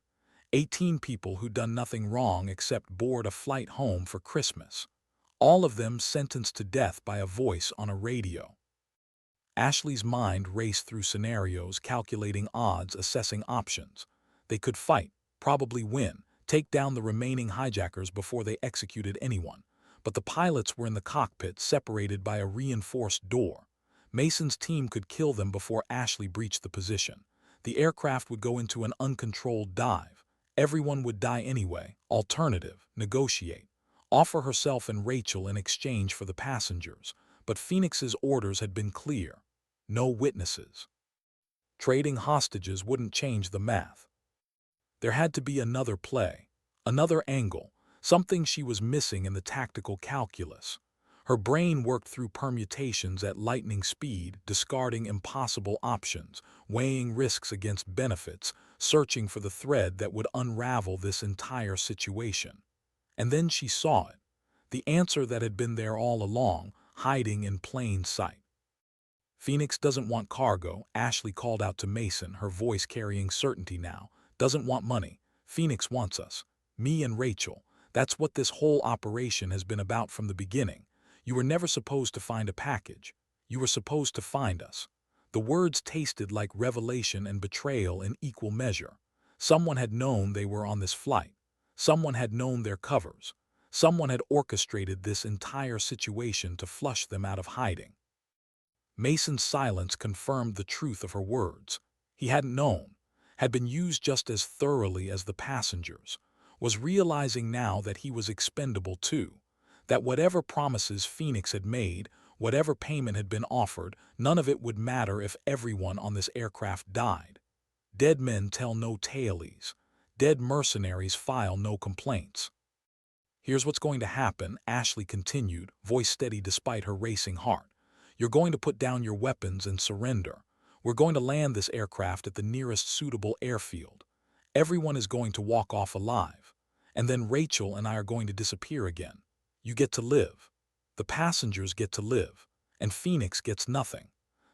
18 people who'd done nothing wrong except board a flight home for Christmas. All of them sentenced to death by a voice on a radio. Ashley's mind raced through scenarios, calculating odds, assessing options. They could fight, probably win, take down the remaining hijackers before they executed anyone. But the pilots were in the cockpit, separated by a reinforced door. Mason's team could kill them before Ashley breached the position. The aircraft would go into an uncontrolled dive. Everyone would die anyway. Alternative, negotiate. Offer herself and Rachel in exchange for the passengers. But Phoenix's orders had been clear. No witnesses. Trading hostages wouldn't change the math. There had to be another play, another angle, something she was missing in the tactical calculus. Her brain worked through permutations at lightning speed, discarding impossible options, weighing risks against benefits, searching for the thread that would unravel this entire situation. And then she saw it, the answer that had been there all along, hiding in plain sight. Phoenix doesn't want cargo, Ashley called out to Mason, her voice carrying certainty now. Doesn't want money. Phoenix wants us. Me and Rachel. That's what this whole operation has been about from the beginning. You were never supposed to find a package. You were supposed to find us. The words tasted like revelation and betrayal in equal measure. Someone had known they were on this flight. Someone had known their covers. Someone had orchestrated this entire situation to flush them out of hiding. Mason's silence confirmed the truth of her words. He hadn't known, had been used just as thoroughly as the passengers, was realizing now that he was expendable too, that whatever promises Phoenix had made, whatever payment had been offered, none of it would matter if everyone on this aircraft died. Dead men tell no tales. Dead mercenaries file no complaints. Here's what's going to happen, Ashley continued, voice steady despite her racing heart. You're going to put down your weapons and surrender. We're going to land this aircraft at the nearest suitable airfield. Everyone is going to walk off alive. And then Rachel and I are going to disappear again. You get to live. The passengers get to live. And Phoenix gets nothing.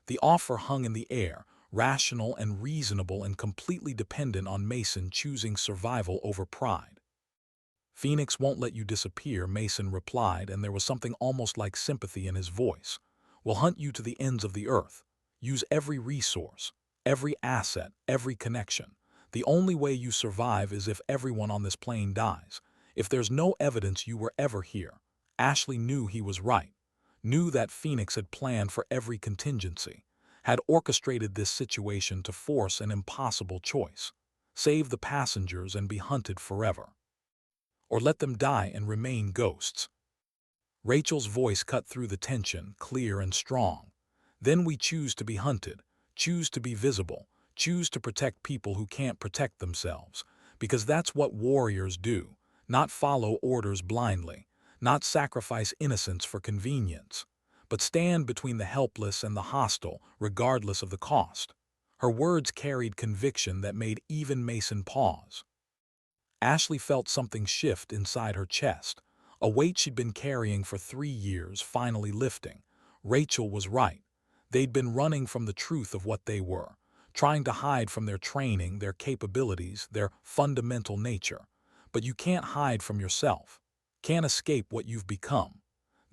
The offer hung in the air, rational and reasonable and completely dependent on Mason choosing survival over pride. Phoenix won't let you disappear, Mason replied, and there was something almost like sympathy in his voice. We'll hunt you to the ends of the earth. Use every resource, every asset, every connection. The only way you survive is if everyone on this plane dies. If there's no evidence you were ever here. Ashley knew he was right. Knew that Phoenix had planned for every contingency. Had orchestrated this situation to force an impossible choice. Save the passengers and be hunted forever. Or let them die and remain ghosts. Rachel's voice cut through the tension, clear and strong. Then we choose to be hunted, choose to be visible, choose to protect people who can't protect themselves. Because that's what warriors do, not follow orders blindly, not sacrifice innocence for convenience, but stand between the helpless and the hostile, regardless of the cost. Her words carried conviction that made even Mason pause. Ashley felt something shift inside her chest. A weight she'd been carrying for 3 years finally lifting. Rachel was right. They'd been running from the truth of what they were, trying to hide from their training, their capabilities, their fundamental nature. But you can't hide from yourself. Can't escape what you've become.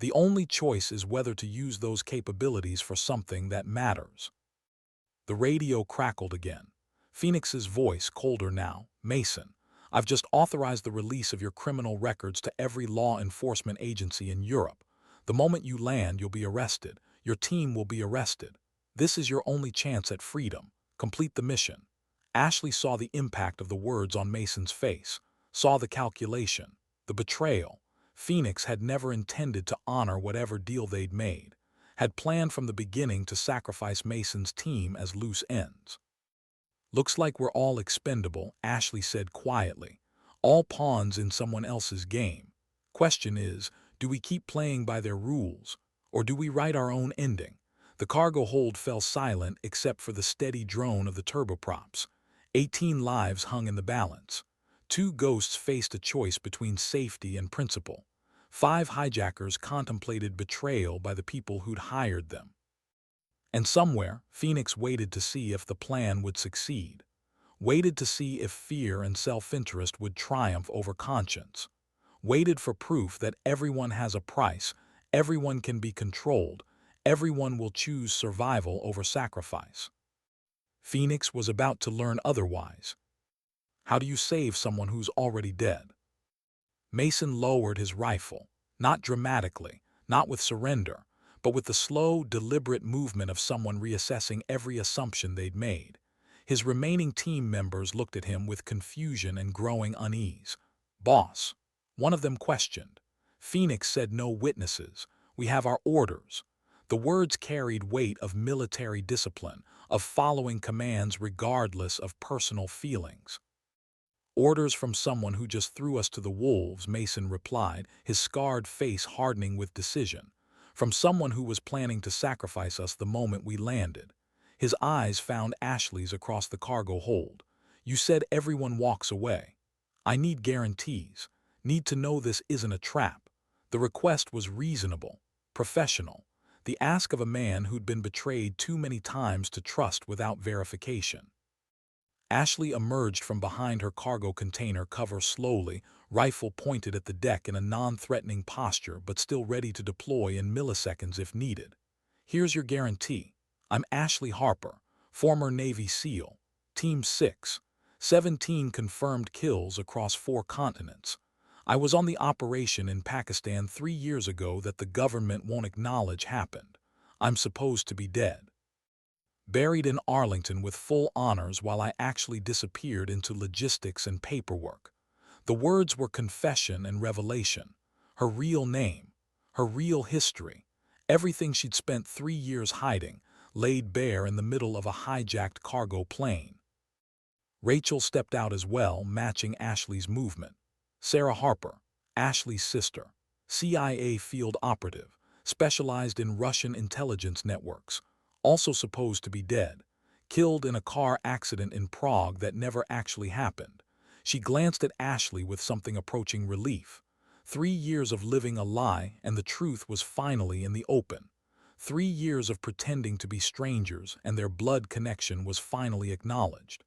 The only choice is whether to use those capabilities for something that matters. The radio crackled again. Phoenix's voice, colder now. Mason, I've just authorized the release of your criminal records to every law enforcement agency in Europe. The moment you land, you'll be arrested. Your team will be arrested. This is your only chance at freedom. Complete the mission. Ashley saw the impact of the words on Mason's face, saw the calculation, the betrayal. Phoenix had never intended to honor whatever deal they'd made, had planned from the beginning to sacrifice Mason's team as loose ends. Looks like we're all expendable, Ashley said quietly. All pawns in someone else's game. Question is, do we keep playing by their rules, or do we write our own ending? The cargo hold fell silent except for the steady drone of the turboprops. 18 lives hung in the balance. 2 ghosts faced a choice between safety and principle. 5 hijackers contemplated betrayal by the people who'd hired them. And somewhere, Phoenix waited to see if the plan would succeed. Waited to see if fear and self-interest would triumph over conscience. Waited for proof that everyone has a price, everyone can be controlled, everyone will choose survival over sacrifice. Phoenix was about to learn otherwise. How do you save someone who's already dead? Mason lowered his rifle, not dramatically, not with surrender, but with the slow, deliberate movement of someone reassessing every assumption they'd made. His remaining team members looked at him with confusion and growing unease. "Boss," one of them questioned. Phoenix said, "No witnesses. We have our orders." The words carried weight of military discipline, of following commands regardless of personal feelings. "Orders from someone who just threw us to the wolves," Mason replied, his scarred face hardening with decision. "From someone who was planning to sacrifice us the moment we landed." His eyes found Ashley's across the cargo hold. "You said everyone walks away. I need guarantees. Need to know this isn't a trap." The request was reasonable, professional, the ask of a man who'd been betrayed too many times to trust without verification. Ashley emerged from behind her cargo container cover slowly, rifle pointed at the deck in a non-threatening posture but still ready to deploy in milliseconds if needed. "Here's your guarantee. I'm Ashley Harper, former Navy SEAL, Team 6, 17 confirmed kills across 4 continents. I was on the operation in Pakistan 3 years ago that the government won't acknowledge happened. I'm supposed to be dead. Buried in Arlington with full honors while I actually disappeared into logistics and paperwork." The words were confession and revelation. Her real name, her real history, everything she'd spent 3 years hiding, laid bare in the middle of a hijacked cargo plane. Rachel stepped out as well, matching Ashley's movement. Sarah Harper, Ashley's sister, CIA field operative, specialized in Russian intelligence networks, also supposed to be dead, killed in a car accident in Prague that never actually happened. She glanced at Ashley with something approaching relief. 3 years of living a lie, and the truth was finally in the open. 3 years of pretending to be strangers, and their blood connection was finally acknowledged.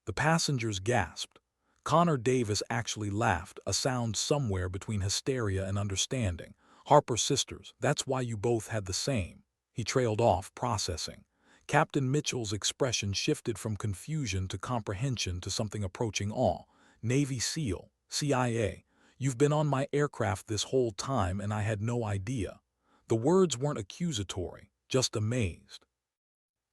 The passengers gasped. Connor Davis actually laughed, a sound somewhere between hysteria and understanding. "Harper sisters, that's why you both had the same." He trailed off, processing. Captain Mitchell's expression shifted from confusion to comprehension to something approaching awe. "Navy SEAL, CIA, you've been on my aircraft this whole time and I had no idea." The words weren't accusatory, just amazed.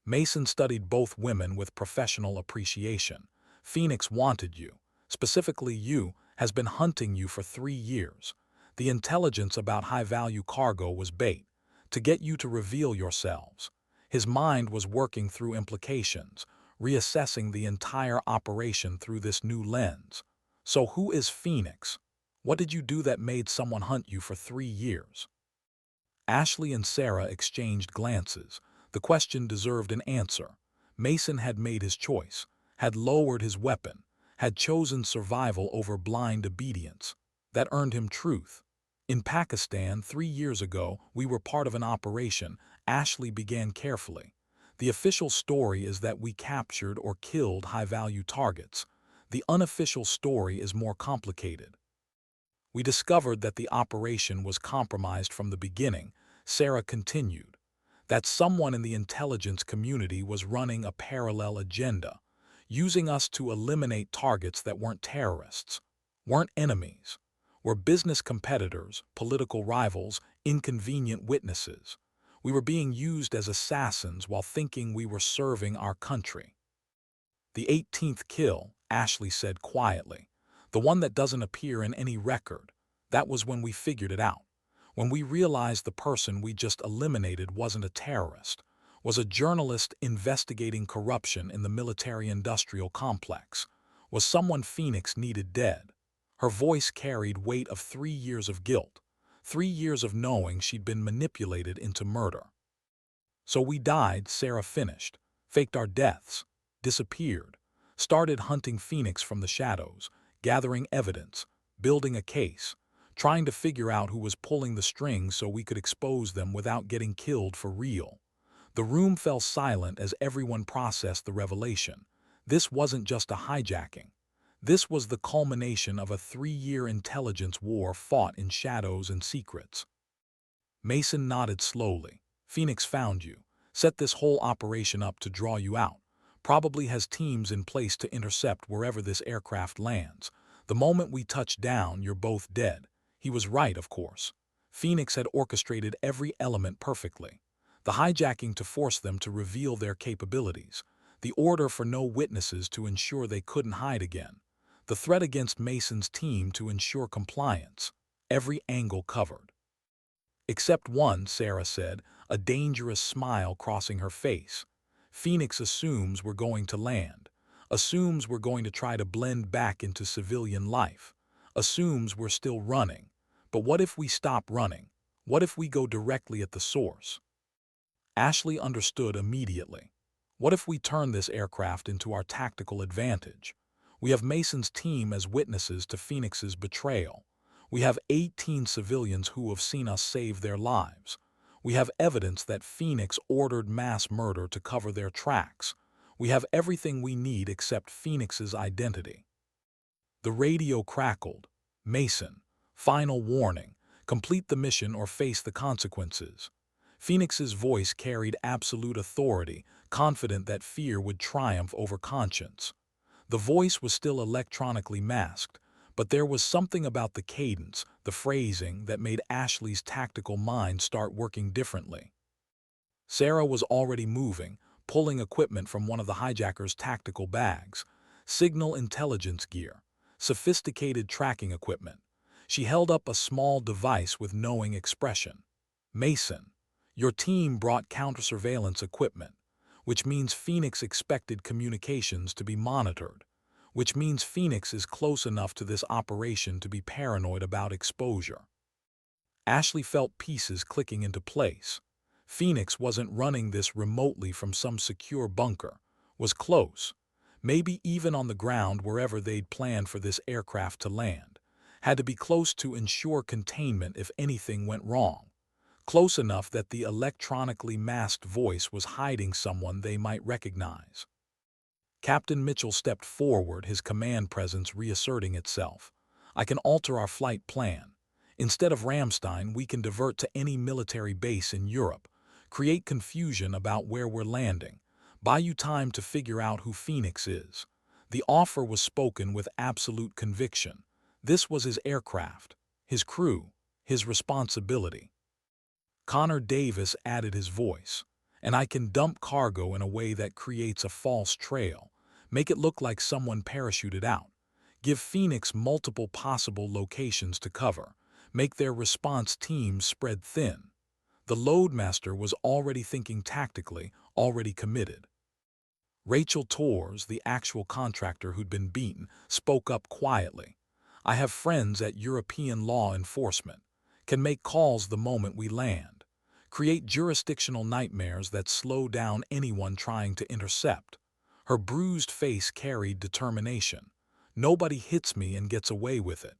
Mason studied both women with professional appreciation. "Phoenix wanted you. Specifically you, has been hunting you for 3 years. The intelligence about high-value cargo was bait, to get you to reveal yourselves." His mind was working through implications, reassessing the entire operation through this new lens. "So who is Phoenix? What did you do that made someone hunt you for 3 years?" Ashley and Sarah exchanged glances. The question deserved an answer. Mason had made his choice, had lowered his weapon, had chosen survival over blind obedience. That earned him truth. "In Pakistan 3 years ago, we were part of an operation," Ashley began carefully. "The official story is that we captured or killed high-value targets. The unofficial story is more complicated. We discovered that the operation was compromised from the beginning," Sarah continued. "That someone in the intelligence community was running a parallel agenda, using us to eliminate targets that weren't terrorists, weren't enemies, were business competitors, political rivals, inconvenient witnesses. We were being used as assassins while thinking we were serving our country." "The 18th kill," Ashley said quietly, "the one that doesn't appear in any record, that was when we figured it out. When we realized the person we just eliminated wasn't a terrorist, was a journalist investigating corruption in the military-industrial complex, was someone Phoenix needed dead." Her voice carried weight of 3 years of guilt, 3 years of knowing she'd been manipulated into murder. "So we died," Sarah finished, "faked our deaths, disappeared, started hunting Phoenix from the shadows, gathering evidence, building a case, trying to figure out who was pulling the strings so we could expose them without getting killed for real. The room fell silent as everyone processed the revelation. This wasn't just a hijacking. This was the culmination of a 3-year intelligence war fought in shadows and secrets. Mason nodded slowly. Phoenix found you, set this whole operation up to draw you out, probably has teams in place to intercept wherever this aircraft lands. The moment we touch down, you're both dead. He was right, of course. Phoenix had orchestrated every element perfectly. The hijacking to force them to reveal their capabilities, the order for no witnesses to ensure they couldn't hide again, the threat against Mason's team to ensure compliance, every angle covered. Except one, Sarah said, a dangerous smile crossing her face. Phoenix assumes we're going to land, assumes we're going to try to blend back into civilian life, assumes we're still running. But what if we stop running? What if we go directly at the source? Ashley understood immediately. What if we turn this aircraft into our tactical advantage? We have Mason's team as witnesses to Phoenix's betrayal. We have 18 civilians who have seen us save their lives. We have evidence that Phoenix ordered mass murder to cover their tracks. We have everything we need except Phoenix's identity. The radio crackled. Mason, final warning, complete the mission or face the consequences. Phoenix's voice carried absolute authority, confident that fear would triumph over conscience. The voice was still electronically masked, but there was something about the cadence, the phrasing, that made Ashley's tactical mind start working differently. Sarah was already moving, pulling equipment from one of the hijackers' tactical bags, signal intelligence gear, sophisticated tracking equipment. She held up a small device with knowing expression. Mason, your team brought counter-surveillance equipment, which means Phoenix expected communications to be monitored, which means Phoenix is close enough to this operation to be paranoid about exposure. Ashley felt pieces clicking into place. Phoenix wasn't running this remotely from some secure bunker, was close, maybe even on the ground wherever they'd planned for this aircraft to land, had to be close to ensure containment if anything went wrong, close enough that the electronically masked voice was hiding someone they might recognize. Captain Mitchell stepped forward, his command presence reasserting itself. I can alter our flight plan. Instead of Ramstein, we can divert to any military base in Europe, create confusion about where we're landing, buy you time to figure out who Phoenix is. The offer was spoken with absolute conviction. This was his aircraft, his crew, his responsibility. Connor Davis added his voice. And I can dump cargo in a way that creates a false trail, make it look like someone parachuted out, give Phoenix multiple possible locations to cover, make their response teams spread thin. The loadmaster was already thinking tactically, already committed. Rachel Torres, the actual contractor who'd been beaten, spoke up quietly. I have friends at European law enforcement, can make calls the moment we land, create jurisdictional nightmares that slow down anyone trying to intercept. Her bruised face carried determination. Nobody hits me and gets away with it.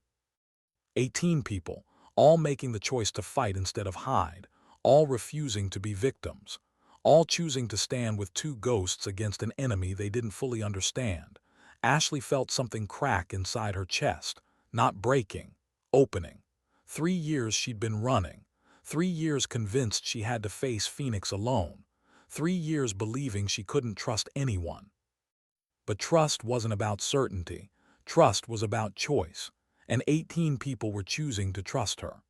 18 people, all making the choice to fight instead of hide, all refusing to be victims, all choosing to stand with two ghosts against an enemy they didn't fully understand. Ashley felt something crack inside her chest, not breaking, opening. 3 years she'd been running, 3 years convinced she had to face Phoenix alone, 3 years believing she couldn't trust anyone. But trust wasn't about certainty, trust was about choice, and 18 people were choosing to trust her.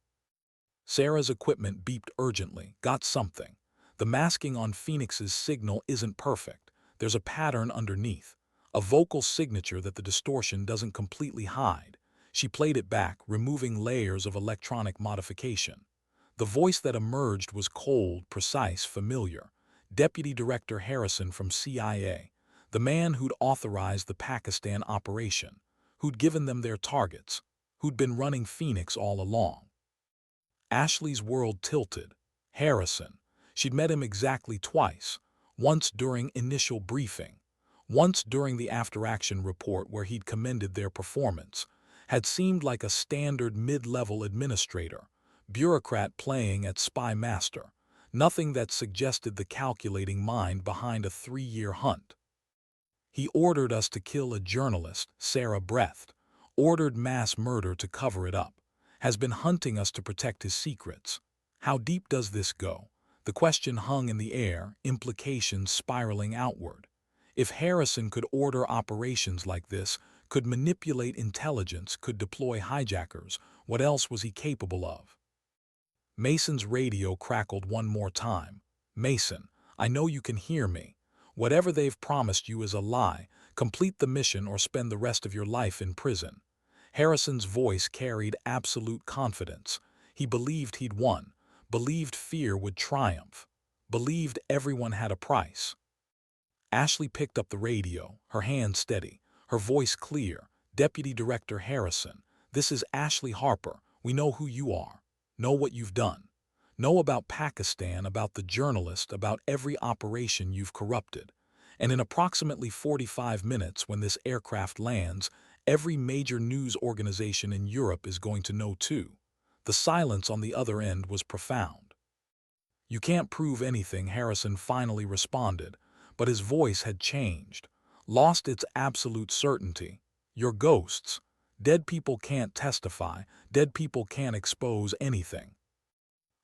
Sarah's equipment beeped urgently, got something. The masking on Phoenix's signal isn't perfect, there's a pattern underneath, a vocal signature that the distortion doesn't completely hide. She played it back, removing layers of electronic modification. The voice that emerged was cold, precise, familiar. Deputy Director Harrison from CIA, the man who'd authorized the Pakistan operation, who'd given them their targets, who'd been running Phoenix all along. Ashley's world tilted. Harrison. She'd met him exactly twice, once during initial briefing, Once during the after-action report where he'd commended their performance, had seemed like a standard mid-level administrator, bureaucrat playing at spy master, nothing that suggested the calculating mind behind a 3-year hunt. He ordered us to kill a journalist, Sarah Breathed, ordered mass murder to cover it up, has been hunting us to protect his secrets. How deep does this go? The question hung in the air, implications spiraling outward. If Harrison could order operations like this, could manipulate intelligence, could deploy hijackers, what else was he capable of? Mason's radio crackled one more time. Mason, I know you can hear me. Whatever they've promised you is a lie. Complete the mission or spend the rest of your life in prison. Harrison's voice carried absolute confidence. He believed he'd won, believed fear would triumph, believed everyone had a price. Ashley picked up the radio, her hand steady, her voice clear. Deputy Director Harrison, this is Ashley Harper. We know who you are, know what you've done, know about Pakistan, about the journalist, about every operation you've corrupted. And in approximately 45 minutes when this aircraft lands, every major news organization in Europe is going to know too. The silence on the other end was profound. You can't prove anything, Harrison finally responded, but his voice had changed, lost its absolute certainty. You're ghosts. Dead people can't testify. Dead people can't expose anything.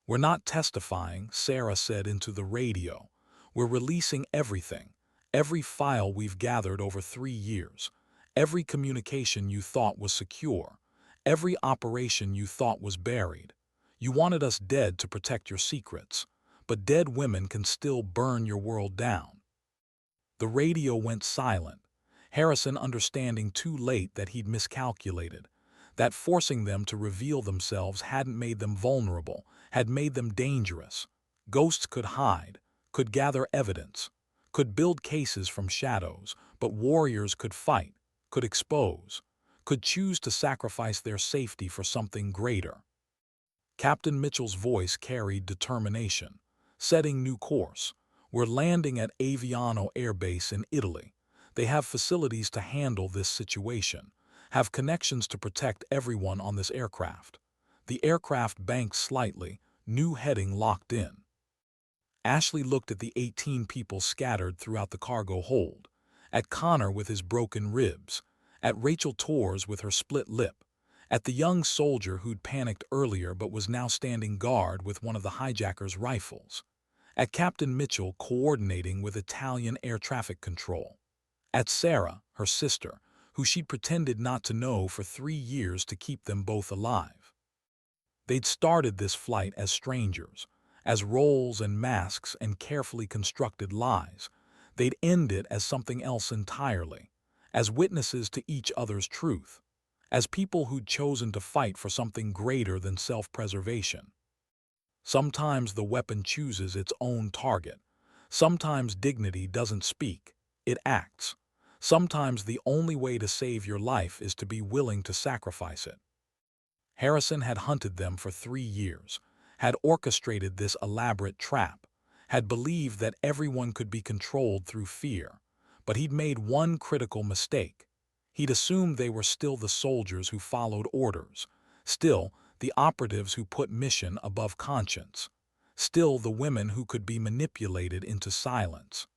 We're not testifying, Sarah said into the radio. We're releasing everything. Every file we've gathered over 3 years. Every communication you thought was secure. Every operation you thought was buried. You wanted us dead to protect your secrets. But dead women can still burn your world down. The radio went silent, Harrison understanding too late that he'd miscalculated, that forcing them to reveal themselves hadn't made them vulnerable, had made them dangerous. Ghosts could hide, could gather evidence, could build cases from shadows, but warriors could fight, could expose, could choose to sacrifice their safety for something greater. Captain Mitchell's voice carried determination, setting new course. We're landing at Aviano Air Base in Italy. They have facilities to handle this situation, have connections to protect everyone on this aircraft. The aircraft banked slightly, new heading locked in. Ashley looked at the 18 people scattered throughout the cargo hold, at Connor with his broken ribs, at Rachel Torres with her split lip, at the young soldier who'd panicked earlier but was now standing guard with one of the hijackers' rifles, at Captain Mitchell coordinating with Italian air traffic control, at Sarah, her sister, who she'd pretended not to know for 3 years to keep them both alive. They'd started this flight as strangers, as roles and masks and carefully constructed lies. They'd end it as something else entirely, as witnesses to each other's truth, as people who'd chosen to fight for something greater than self-preservation. Sometimes the weapon chooses its own target. Sometimes dignity doesn't speak, it acts. Sometimes the only way to save your life is to be willing to sacrifice it. Harrison had hunted them for 3 years, had orchestrated this elaborate trap, had believed that everyone could be controlled through fear, but he'd made one critical mistake. He'd assumed they were still the soldiers who followed orders, still the operatives who put mission above conscience, still the women who could be manipulated into silence.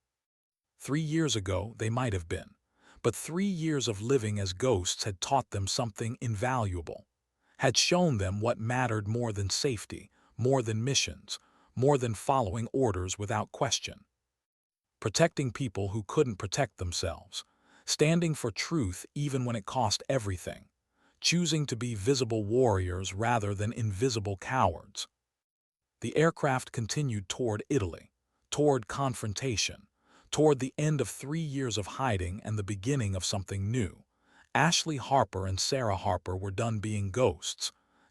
3 years ago they might have been, but 3 years of living as ghosts had taught them something invaluable, had shown them what mattered more than safety, more than missions, more than following orders without question. Protecting people who couldn't protect themselves, standing for truth even when it cost everything, choosing to be visible warriors rather than invisible cowards. The aircraft continued toward Italy, toward confrontation, toward the end of 3 years of hiding and the beginning of something new. Ashley Harper and Sarah Harper were done being ghosts,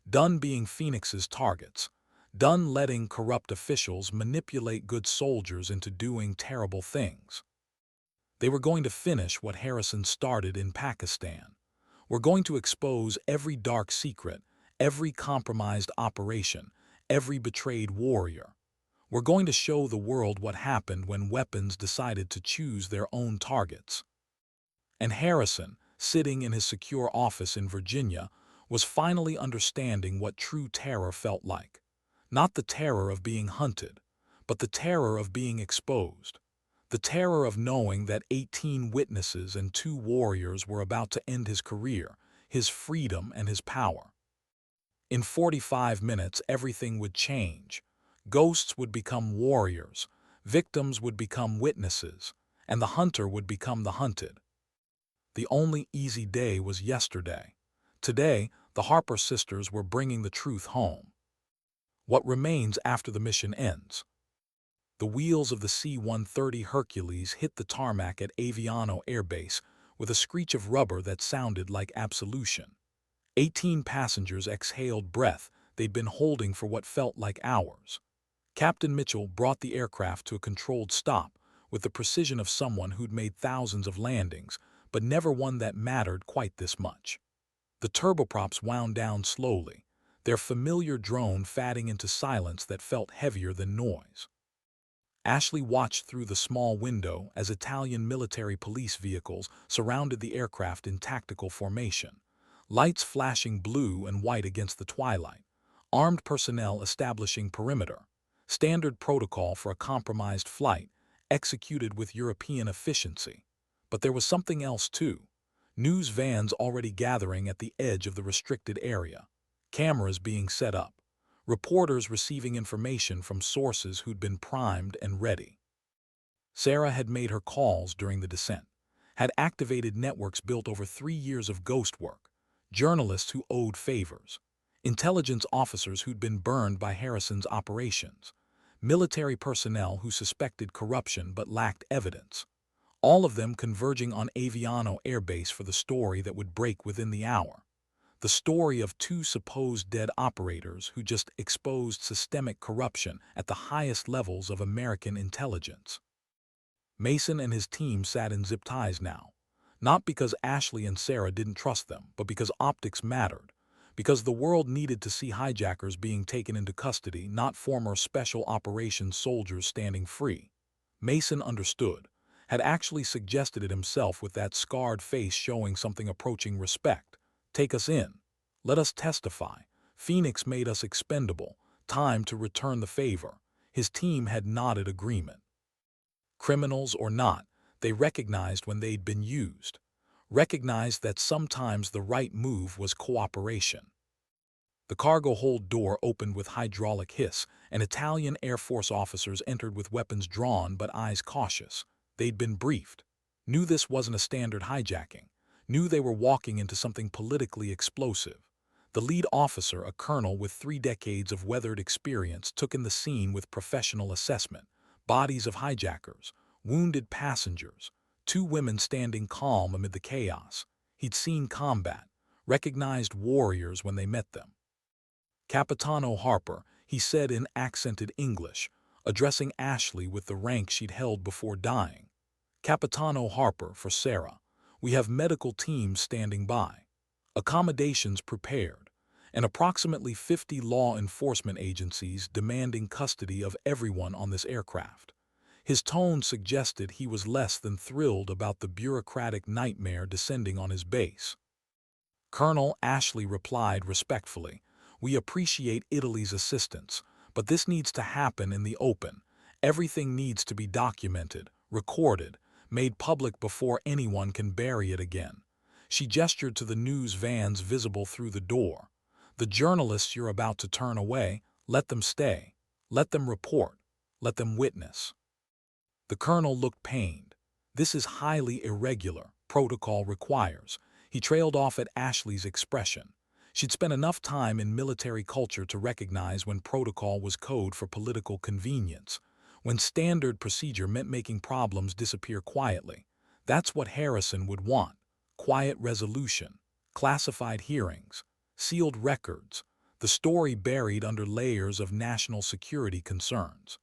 done being Phoenix's targets, done letting corrupt officials manipulate good soldiers into doing terrible things. They were going to finish what Harrison started in Pakistan. We're going to expose every dark secret, every compromised operation, every betrayed warrior. We're going to show the world what happened when weapons decided to choose their own targets. And Harrison, sitting in his secure office in Virginia, was finally understanding what true terror felt like. Not the terror of being hunted, but the terror of being exposed. The terror of knowing that 18 witnesses and 2 warriors were about to end his career, his freedom and his power. In 45 minutes, everything would change. Ghosts would become warriors, victims would become witnesses, and the hunter would become the hunted. The only easy day was yesterday. Today, the Harper sisters were bringing the truth home. What remains after the mission ends? The wheels of the C-130 Hercules hit the tarmac at Aviano Air Base with a screech of rubber that sounded like absolution. 18 passengers exhaled breath they'd been holding for what felt like hours. Captain Mitchell brought the aircraft to a controlled stop with the precision of someone who'd made thousands of landings, but never one that mattered quite this much. The turboprops wound down slowly, their familiar drone fading into silence that felt heavier than noise. Ashley watched through the small window as Italian military police vehicles surrounded the aircraft in tactical formation, lights flashing blue and white against the twilight, armed personnel establishing perimeter, standard protocol for a compromised flight, executed with European efficiency. But there was something else too. News vans already gathering at the edge of the restricted area, cameras being set up, reporters receiving information from sources who'd been primed and ready. Sarah had made her calls during the descent, had activated networks built over 3 years of ghost work, journalists who owed favors, intelligence officers who'd been burned by Harrison's operations, military personnel who suspected corruption but lacked evidence, all of them converging on Aviano Air Base for the story that would break within the hour. The story of 2 supposed dead operators who just exposed systemic corruption at the highest levels of American intelligence. Mason and his team sat in zip ties now, not because Ashley and Sarah didn't trust them, but because optics mattered, because the world needed to see hijackers being taken into custody, not former special operations soldiers standing free. Mason understood, had actually suggested it himself with that scarred face showing something approaching respect. Take us in. Let us testify. Phoenix made us expendable. Time to return the favor. His team had nodded agreement. Criminals or not, they recognized when they'd been used. Recognized that sometimes the right move was cooperation. The cargo hold door opened with hydraulic hiss, and Italian Air Force officers entered with weapons drawn but eyes cautious. They'd been briefed. Knew this wasn't a standard hijacking. Knew they were walking into something politically explosive. The lead officer, a colonel with 3 decades of weathered experience, took in the scene with professional assessment. Bodies of hijackers, wounded passengers, 2 women standing calm amid the chaos. He'd seen combat, recognized warriors when they met them. Capitano Harper, he said in accented English, addressing Ashley with the rank she'd held before dying. Capitano Harper, for Sarah. We have medical teams standing by, accommodations prepared, and approximately 50 law enforcement agencies demanding custody of everyone on this aircraft. His tone suggested he was less than thrilled about the bureaucratic nightmare descending on his base. Colonel Ashley replied respectfully, "We appreciate Italy's assistance, but this needs to happen in the open. Everything needs to be documented, recorded, made public before anyone can bury it again." She gestured to the news vans visible through the door. "The journalists you're about to turn away, let them stay. Let them report. Let them witness." The colonel looked pained. "This is highly irregular. Protocol requires." He trailed off at Ashley's expression. She'd spent enough time in military culture to recognize when protocol was code for political convenience, when standard procedure meant making problems disappear quietly. That's what Harrison would want. Quiet resolution, classified hearings, sealed records, the story buried under layers of national security concerns.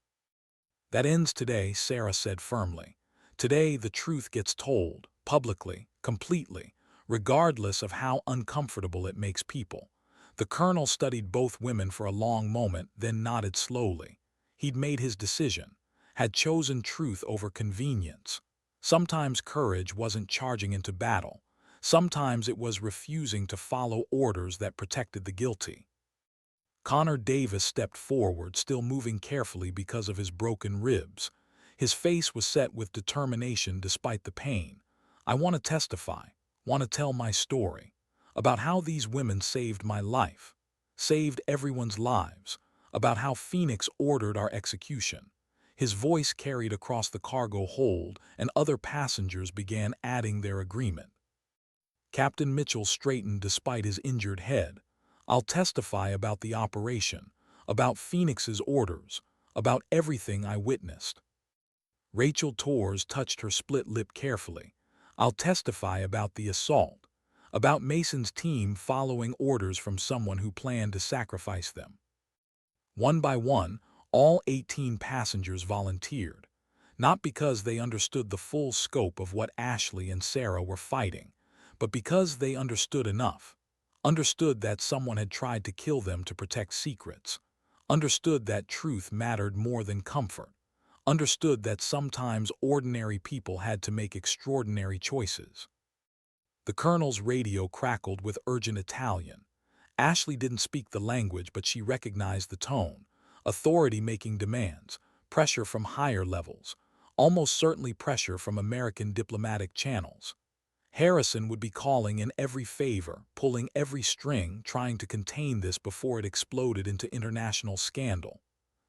"That ends today," Sarah said firmly. "Today the truth gets told, publicly, completely, regardless of how uncomfortable it makes people." The colonel studied both women for a long moment, then nodded slowly. He'd made his decision, had chosen truth over convenience. Sometimes courage wasn't charging into battle. Sometimes it was refusing to follow orders that protected the guilty. Connor Davis stepped forward, still moving carefully because of his broken ribs. His face was set with determination despite the pain. "I want to testify, want to tell my story, about how these women saved my life, saved everyone's lives, about how Phoenix ordered our execution." His voice carried across the cargo hold, and other passengers began adding their agreement. Captain Mitchell straightened despite his injured head. "I'll testify about the operation, about Phoenix's orders, about everything I witnessed." Rachel Torres touched her split lip carefully. "I'll testify about the assault, about Mason's team following orders from someone who planned to sacrifice them." One by one, all 18 passengers volunteered, not because they understood the full scope of what Ashley and Sarah were fighting, but because they understood enough. Understood that someone had tried to kill them to protect secrets. Understood that truth mattered more than comfort. Understood that sometimes ordinary people had to make extraordinary choices. The colonel's radio crackled with urgent Italian. Ashley didn't speak the language, but she recognized the tone. Authority making demands, pressure from higher levels, almost certainly pressure from American diplomatic channels. Harrison would be calling in every favor, pulling every string, trying to contain this before it exploded into international scandal.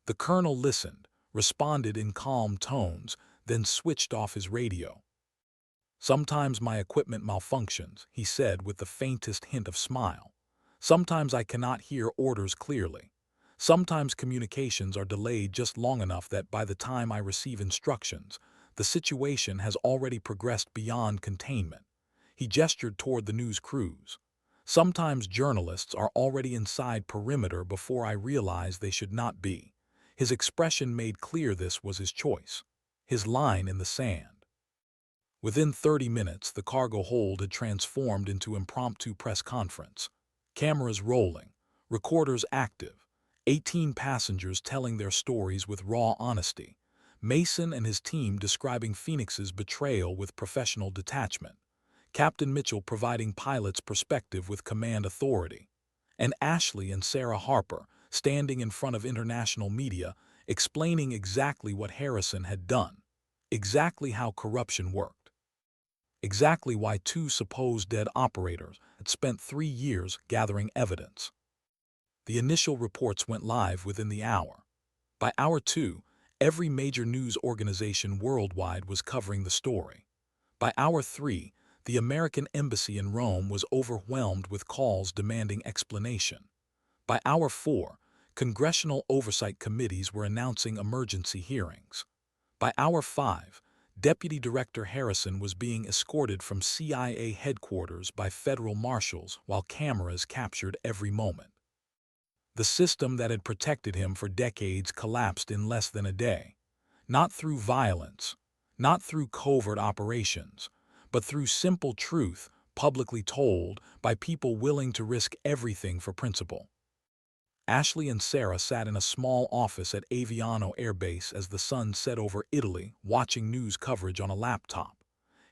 The colonel listened, responded in calm tones, then switched off his radio. "Sometimes my equipment malfunctions," he said with the faintest hint of smile. "Sometimes I cannot hear orders clearly. Sometimes communications are delayed just long enough that by the time I receive instructions, the situation has already progressed beyond containment." He gestured toward the news crews. "Sometimes journalists are already inside perimeter before I realize they should not be." His expression made clear this was his choice, his line in the sand. Within 30 minutes, the cargo hold had transformed into impromptu press conference. Cameras rolling, recorders active, 18 passengers telling their stories with raw honesty. Mason and his team describing Phoenix's betrayal with professional detachment. Captain Mitchell providing pilot's perspective with command authority. And Ashley and Sarah Harper standing in front of international media, explaining exactly what Harrison had done, exactly how corruption worked, exactly why 2 supposed dead operators had spent 3 years gathering evidence. The initial reports went live within the hour. By hour 2, every major news organization worldwide was covering the story. By hour 3, the American embassy in Rome was overwhelmed with calls demanding explanation. By hour 4, congressional oversight committees were announcing emergency hearings. By hour 5, Deputy Director Harrison was being escorted from CIA headquarters by federal marshals while cameras captured every moment. The system that had protected him for decades collapsed in less than a day. Not through violence, not through covert operations, but through simple truth publicly told by people willing to risk everything for principle. Ashley and Sarah sat in a small office at Aviano Air Base as the sun set over Italy, watching news coverage on a laptop.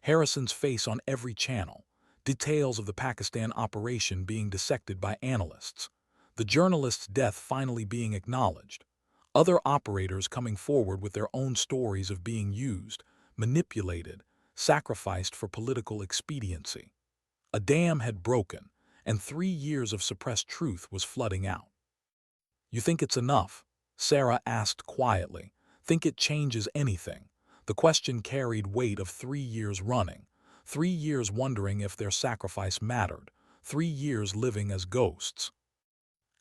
Harrison's face on every channel, details of the Pakistan operation being dissected by analysts, the journalist's death finally being acknowledged, other operators coming forward with their own stories of being used, manipulated, sacrificed for political expediency. A dam had broken, and 3 years of suppressed truth was flooding out. "You think it's enough?" Sarah asked quietly. "Think it changes anything?" The question carried weight of 3 years running, 3 years wondering if their sacrifice mattered, 3 years living as ghosts.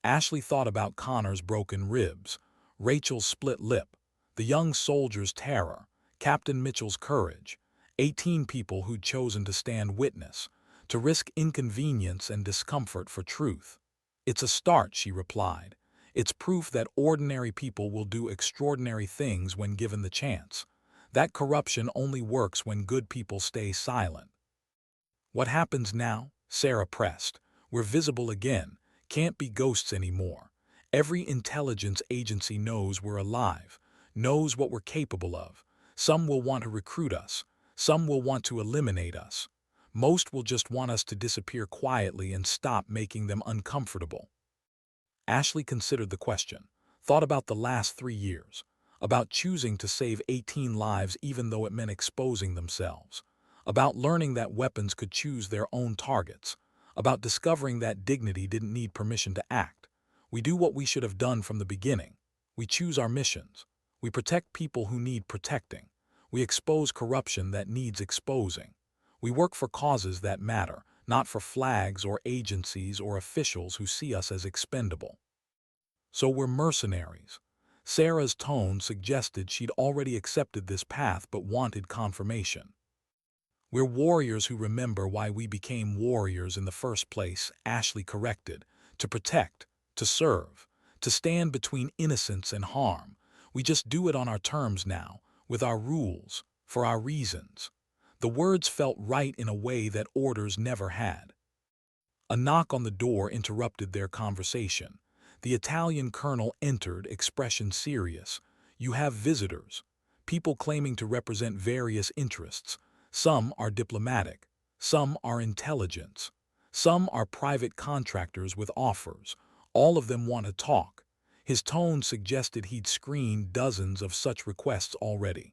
Ashley thought about Connor's broken ribs, Rachel's split lip, the young soldier's terror, Captain Mitchell's courage, 18 people who'd chosen to stand witness, to risk inconvenience and discomfort for truth. "It's a start," she replied. "It's proof that ordinary people will do extraordinary things when given the chance. That corruption only works when good people stay silent." "What happens now?" Sarah pressed. "We're visible again. Can't be ghosts anymore. Every intelligence agency knows we're alive, knows what we're capable of. Some will want to recruit us. Some will want to eliminate us. Most will just want us to disappear quietly and stop making them uncomfortable. Ashley considered the question, thought about the last 3 years, about choosing to save 18 lives even though it meant exposing themselves, about learning that weapons could choose their own targets, about discovering that dignity didn't need permission to act. We do what we should have done from the beginning. We choose our missions. We protect people who need protecting. We expose corruption that needs exposing. We work for causes that matter, not for flags or agencies or officials who see us as expendable. So we're mercenaries. Sarah's tone suggested she'd already accepted this path but wanted confirmation. We're warriors who remember why we became warriors in the first place, Ashley corrected. To protect, to serve, to stand between innocence and harm. We just do it on our terms now, with our rules, for our reasons. The words felt right in a way that orders never had. A knock on the door interrupted their conversation. The Italian colonel entered, expression serious. You have visitors. People claiming to represent various interests. Some are diplomatic. Some are intelligence. Some are private contractors with offers. All of them want to talk. His tone suggested he'd screened dozens of such requests already.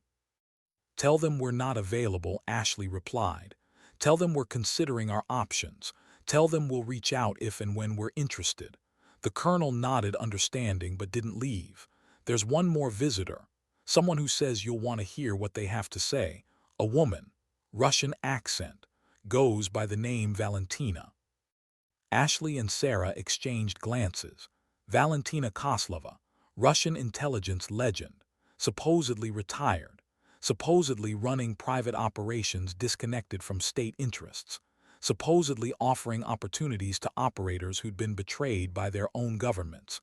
Tell them we're not available, Ashley replied. Tell them we're considering our options. Tell them we'll reach out if and when we're interested. The colonel nodded understanding but didn't leave. There's one more visitor. Someone who says you'll want to hear what they have to say. A woman. Russian accent. Goes by the name Valentina. Ashley and Sarah exchanged glances. Valentina Koslova, Russian intelligence legend, supposedly retired, supposedly running private operations disconnected from state interests, supposedly offering opportunities to operators who'd been betrayed by their own governments.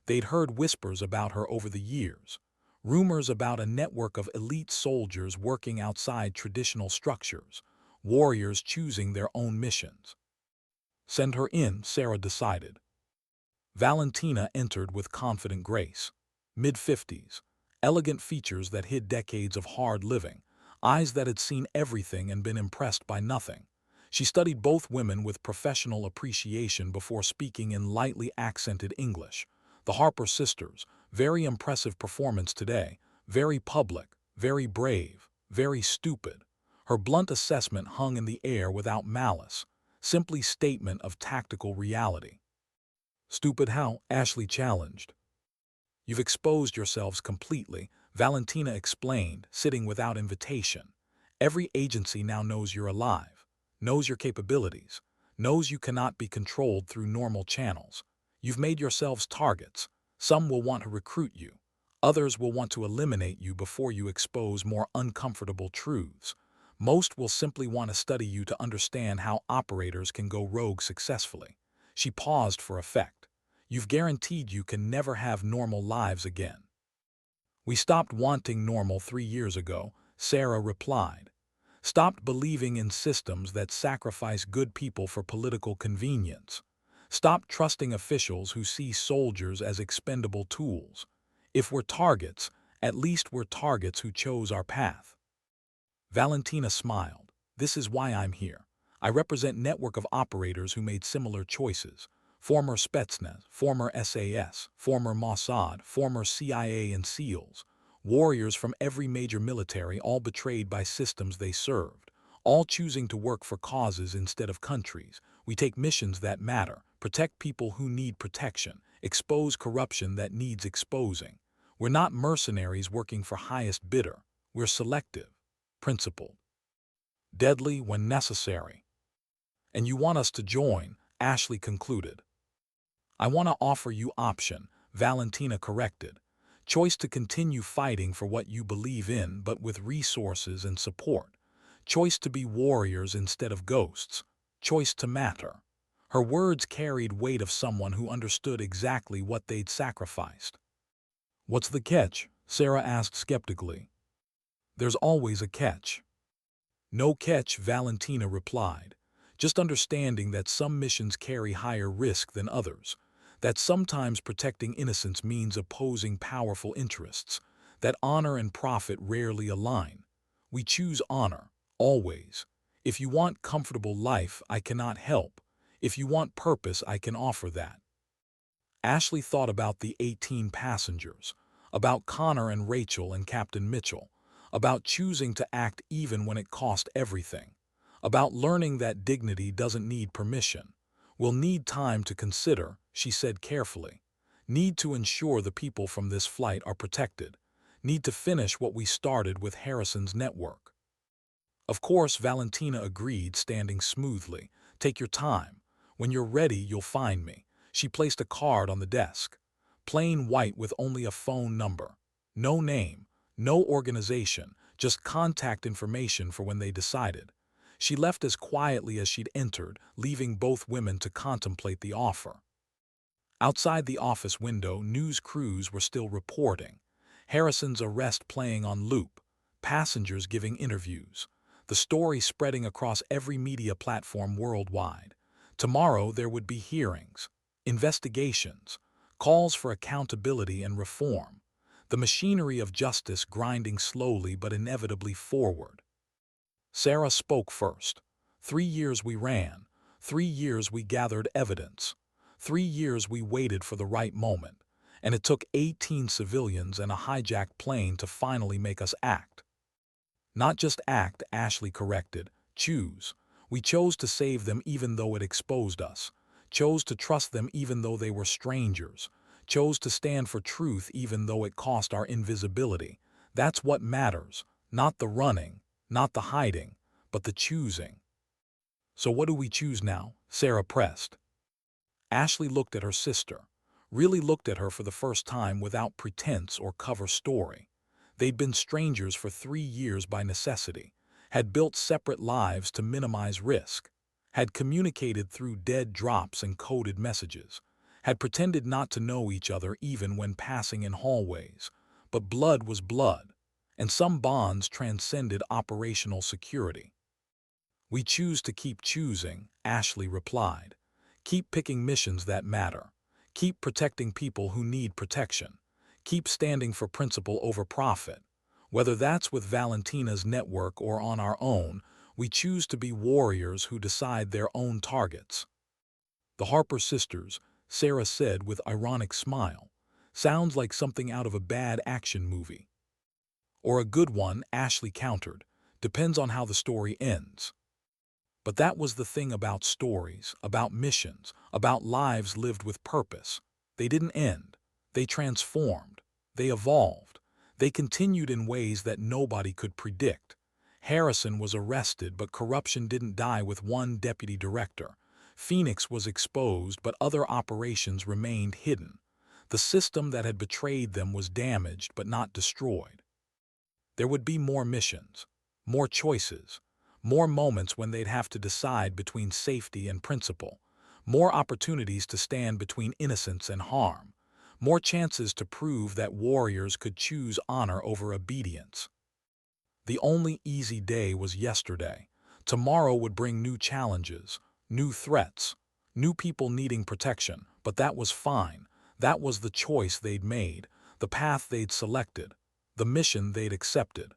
They'd heard whispers about her over the years, rumors about a network of elite soldiers working outside traditional structures, warriors choosing their own missions. Send her in, Sarah decided. Valentina entered with confident grace. Mid-50s, elegant features that hid decades of hard living, eyes that had seen everything and been impressed by nothing. She studied both women with professional appreciation before speaking in lightly accented English. The Harper sisters, very impressive performance today, very public, very brave, very stupid. Her blunt assessment hung in the air without malice, simply statement of tactical reality. Stupid how? Ashley challenged. You've exposed yourselves completely, Valentina explained, sitting without invitation. Every agency now knows you're alive, knows your capabilities, knows you cannot be controlled through normal channels. You've made yourselves targets. Some will want to recruit you. Others will want to eliminate you before you expose more uncomfortable truths. Most will simply want to study you to understand how operators can go rogue successfully. She paused for effect. You've guaranteed you can never have normal lives again. We stopped wanting normal 3 years ago, Sarah replied. Stopped believing in systems that sacrifice good people for political convenience. Stopped trusting officials who see soldiers as expendable tools. If we're targets, at least we're targets who chose our path. Valentina smiled. This is why I'm here. I represent a network of operators who made similar choices. Former Spetsnaz, former SAS, former Mossad, former CIA and SEALs. Warriors from every major military, all betrayed by systems they served. All choosing to work for causes instead of countries. We take missions that matter, protect people who need protection, expose corruption that needs exposing. We're not mercenaries working for highest bidder. We're selective, principled, deadly when necessary. And you want us to join, Ashley concluded. I want to offer you option, Valentina corrected. Choice to continue fighting for what you believe in but with resources and support. Choice to be warriors instead of ghosts. Choice to matter. Her words carried weight of someone who understood exactly what they'd sacrificed. What's the catch? Sarah asked skeptically. There's always a catch. No catch, Valentina replied. Just understanding that some missions carry higher risk than others. That sometimes protecting innocence means opposing powerful interests. That honor and profit rarely align. We choose honor, Always. If you want comfortable life, I cannot help. If you want purpose, I can offer that. Ashley thought about the 18 passengers, about Connor and Rachel and Captain Mitchell, about choosing to act even when it cost everything, about learning that dignity doesn't need permission. We'll need time to consider, she said carefully. Need to ensure the people from this flight are protected. Need to finish what we started with Harrison's network. Of course, Valentina agreed, standing smoothly. Take your time. When you're ready, you'll find me. She placed a card on the desk. Plain white with only a phone number. No name, no organization, just contact information for when they decided. She left as quietly as she'd entered, leaving both women to contemplate the offer. Outside the office window, news crews were still reporting. Harrison's arrest playing on loop. Passengers giving interviews. The story spreading across every media platform worldwide. Tomorrow there would be hearings, investigations, calls for accountability and reform. The machinery of justice grinding slowly but inevitably forward. Sarah spoke first. 3 years we ran. 3 years we gathered evidence. 3 years we waited for the right moment. And it took 18 civilians and a hijacked plane to finally make us act. Not just act, Ashley corrected. Choose. We chose to save them even though it exposed us. Chose to trust them even though they were strangers. Chose to stand for truth even though it cost our invisibility. That's what matters. Not the running, not the hiding, but the choosing. So what do we choose now? Sarah pressed. Ashley looked at her sister. Really looked at her for the first time without pretense or cover story. They'd been strangers for 3 years by necessity, had built separate lives to minimize risk, had communicated through dead drops and coded messages, had pretended not to know each other even when passing in hallways. But blood was blood, and some bonds transcended operational security. We choose to keep choosing, Ashley replied. Keep picking missions that matter. Keep protecting people who need protection. Keep standing for principle over profit. Whether that's with Valentina's network or on our own, we choose to be warriors who decide their own targets. The Harper sisters, Sarah said with ironic smile. Sounds like something out of a bad action movie. Or a good one, Ashley countered. Depends on how the story ends. But that was the thing about stories, about missions, about lives lived with purpose. They didn't end. They transformed. They evolved. They continued in ways that nobody could predict. Harrison was arrested, but corruption didn't die with one deputy director. Phoenix was exposed, but other operations remained hidden. The system that had betrayed them was damaged, but not destroyed. There would be more missions, more choices, more moments when they'd have to decide between safety and principle, more opportunities to stand between innocence and harm, more chances to prove that warriors could choose honor over obedience. The only easy day was yesterday. Tomorrow would bring new challenges, new threats, new people needing protection, but that was fine. That was the choice they'd made, the path they'd selected, the mission they'd accepted.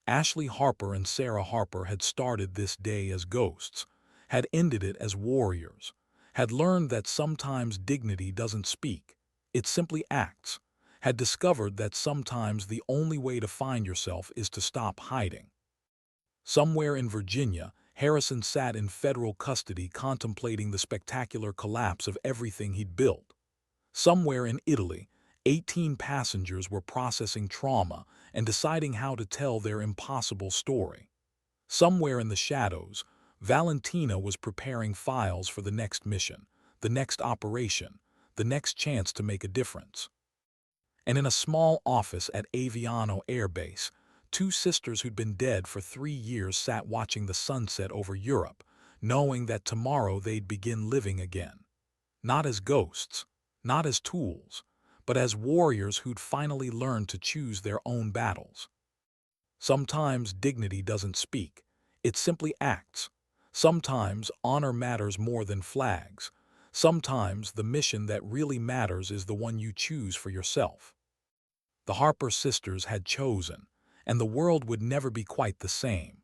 Ashley Harper and Sarah Harper had started this day as ghosts, had ended it as warriors, had learned that sometimes dignity doesn't speak, it simply acts, had discovered that sometimes the only way to find yourself is to stop hiding. Somewhere in Virginia, Harrison sat in federal custody contemplating the spectacular collapse of everything he'd built. Somewhere in Italy, 18 passengers were processing trauma and deciding how to tell their impossible story. Somewhere in the shadows, Valentina was preparing files for the next mission, the next operation, the next chance to make a difference. And in a small office at Aviano Air Base, 2 sisters who'd been dead for 3 years sat watching the sunset over Europe, knowing that tomorrow they'd begin living again. Not as ghosts, not as tools, but as warriors who'd finally learned to choose their own battles. Sometimes dignity doesn't speak, it simply acts. Sometimes honor matters more than flags. Sometimes the mission that really matters is the one you choose for yourself. The Harper sisters had chosen, and the world would never be quite the same.